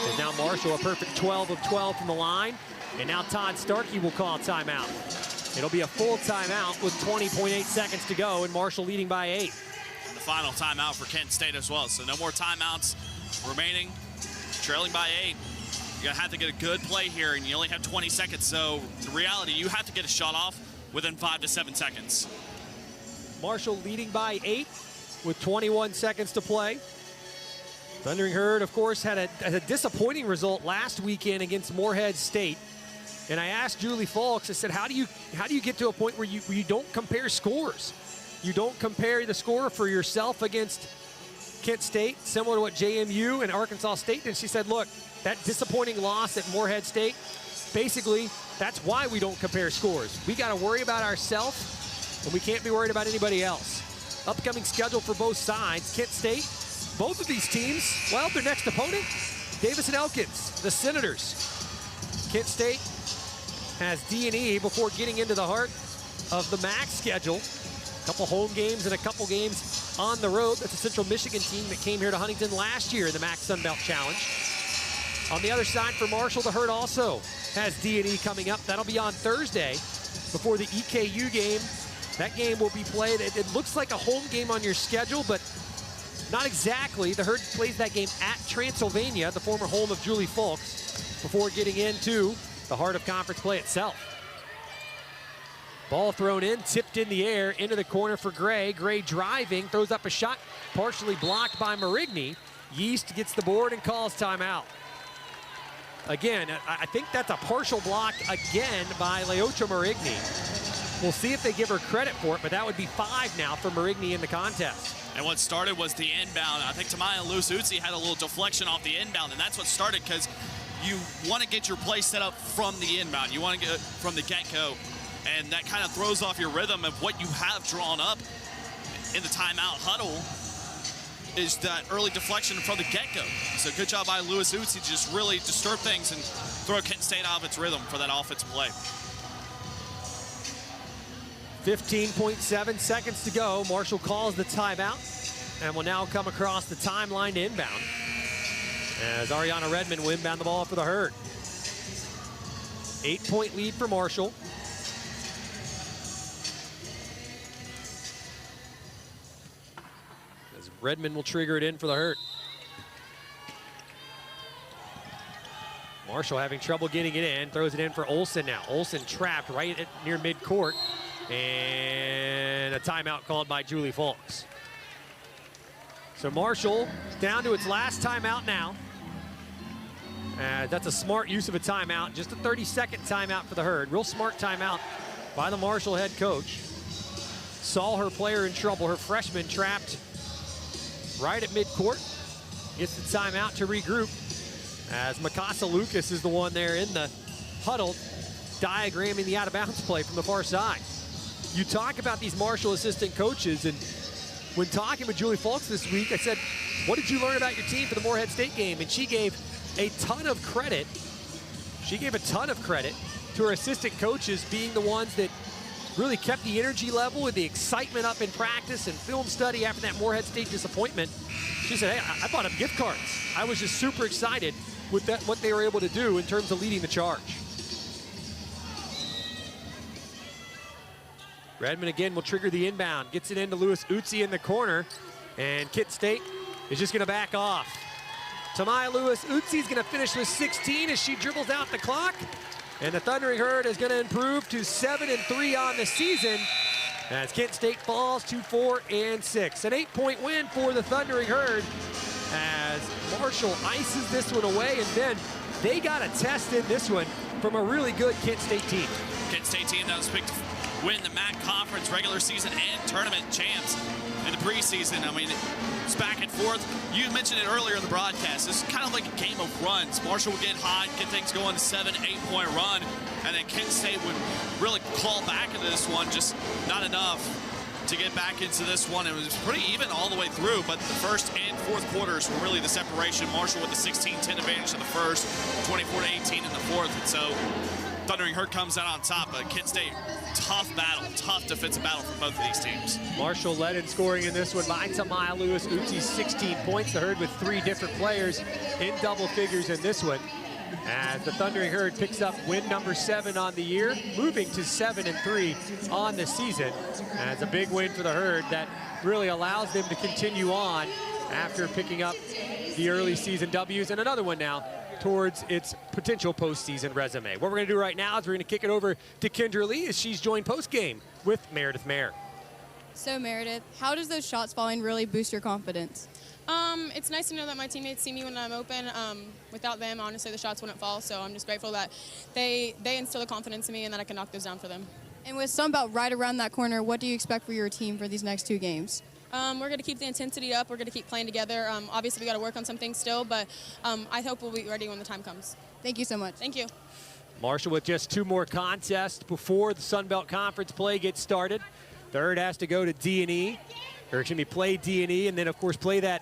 As now Marshall a perfect 12 of 12 from the line. And now Todd Starkey will call timeout. It'll be a full timeout with 20.8 seconds to go and Marshall leading by 8. And the final timeout for Kent State as well. So no more timeouts remaining, trailing by 8. you have to get a good play here, and you only have 20 seconds. So in reality, you have to get a shot off within 5 to 7 seconds. Marshall leading by 8 with 21 seconds to play. Thundering Herd, of course, had a disappointing result last weekend against Morehead State. And I asked Julie Falks, I said, how do you get to a point where you don't compare scores? You don't compare the score for yourself against Kent State, similar to what JMU and Arkansas State did. And she said, look, that disappointing loss at Morehead State, basically, that's why we don't compare scores. We got to worry about ourselves, and we can't be worried about anybody else. Upcoming schedule for both sides. Kent State, both of these teams, well, their next opponent, Davis and Elkins, the Senators. Kent State has D&E before getting into the heart of the MAC schedule. A couple home games and a couple games on the road. That's a Central Michigan team that came here to Huntington last year in the MAC Sun Belt Challenge. On the other side for Marshall, the Herd also has D&E coming up. That'll be on Thursday before the EKU game. That game will be played. It looks like a home game on your schedule, but not exactly. The Herd plays that game at Transylvania, the former home of Julie Falks, before getting into the heart of conference play itself. Ball thrown in, tipped in the air, into the corner for Gray. Gray driving, throws up a shot, partially blocked by Marigny. Yeast gets the board and calls timeout. Again, I think that's a partial block again by Leocha Marigny. We'll see if they give her credit for it, but that would be 5 now for Marigny in the contest. And what started was the inbound. I think Tamaya Lewis-Utsi had a little deflection off the inbound, and that's what started, because you want to get your play set up from the inbound. You want to get from the get-go. And that kind of throws off your rhythm of what you have drawn up in the timeout huddle is that early deflection from the get-go. So good job by Lewis-Utsi to just really disturb things and throw Kent State out of its rhythm for that offensive play. 15.7 seconds to go. Marshall calls the timeout and will now come across the timeline to inbound as Ariana Redmond will inbound the ball for the Herd. 8-point lead for Marshall. Redmond will trigger it in for the Herd. Marshall having trouble getting it in, throws it in for Olsen now. Olsen trapped right near midcourt, and a timeout called by Julie Falks. So Marshall down to its last timeout now. That's a smart use of a timeout, just a 30-second timeout for the Herd. Real smart timeout by the Marshall head coach. Saw her player in trouble, her freshman trapped right at midcourt. Gets the timeout to regroup as Mikasa Lucas is the one there in the huddle diagramming the out-of-bounds play from the far side. You talk about these Marshall assistant coaches, and when talking with Julie Falks this week, I said, what did you learn about your team for the Morehead State game? And she gave a ton of credit. She gave a ton of credit to her assistant coaches being the ones that really kept the energy level and the excitement up in practice and film study after that Morehead State disappointment. She said, hey, I bought them gift cards. I was just super excited with what they were able to do in terms of leading the charge. Redmond again will trigger the inbound, gets it into Lewis-Utsi in the corner, and Kent State is just gonna back off. Tamaya Lewis-Utsi is gonna finish with 16 as she dribbles out the clock. And the Thundering Herd is going to improve to 7-3 on the season as Kent State falls to 4-6. An 8-point win for the Thundering Herd as Marshall ices this one away, and then they got a test in this one from a really good Kent State team. Kent State team that was picked to win the MAC Conference regular season and tournament champs in the preseason. I mean, it's back and forth. You mentioned it earlier in the broadcast. This is kind of like a game of runs. Marshall would get hot, get things going, 7-8-point run, and then Kent State would really claw back into this one, just not enough to get back into this one. It was pretty even all the way through, but the first and fourth quarters were really the separation. Marshall with the 16-10 advantage in the first, 24-18 in the fourth, and so Thundering Herd comes out on top, but Kent State, tough battle, tough defensive battle for both of these teams. Marshall led in scoring in this one by Tamaya Lewis-Utsi, 16 points. The Herd with 3 different players in double figures in this one. As the Thundering Herd picks up win number 7 on the year, moving to 7-3 on the season. And it's a big win for the Herd that really allows them to continue on after picking up the early season W's, and another one now towards its potential postseason resume. What we're going to do right now is we're going to kick it over to Kendra Lee as she's joined post-game with Meredith Mayer. So Meredith, how does those shots falling really boost your confidence? It's nice to know that my teammates see me when I'm open. Without them, honestly, the shots wouldn't fall. So I'm just grateful that they instill the confidence in me and that I can knock those down for them. And with Sunbelt right around that corner, what do you expect for your team for these next 2 games? We're going to keep the intensity up. We're going to keep playing together. Obviously, we got to work on some things still, but I hope we'll be ready when the time comes. Thank you so much. Thank you. Marshall with just 2 more contests before the Sun Belt Conference play gets started. Third has to go to D&E, or excuse me, play D&E, and then of course play that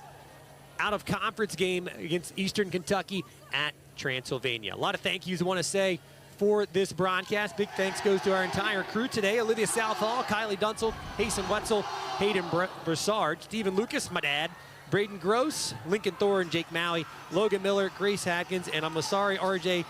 out-of-conference game against Eastern Kentucky at Transylvania. A lot of thank yous I want to say for this broadcast. Big thanks goes to our entire crew today: Olivia Southall, Kylie Dunsel, Hasten Wetzel, Hayden Broussard, Stephen Lucas, my dad, Braden Gross, Lincoln Thorne, Jake Maui, Logan Miller, Grace Hatkins, and I'm sorry, RJ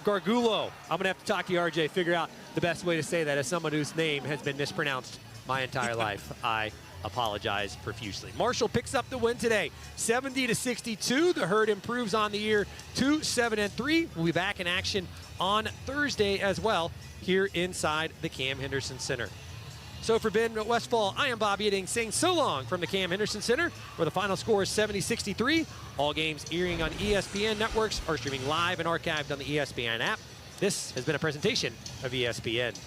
Gargulo. I'm gonna have to talk to you, RJ, figure out the best way to say that as someone whose name has been mispronounced my entire life. I apologize profusely. Marshall picks up the win today, 70-62. The Herd improves on the year to 7-3. We'll be back in action on Thursday as well here inside the Cam Henderson Center. So for Ben Westfall, I am Bobby Edding saying so long from the Cam Henderson Center, where the final score is 70-63. All games airing on ESPN networks are streaming live and archived on the ESPN app. This has been a presentation of ESPN.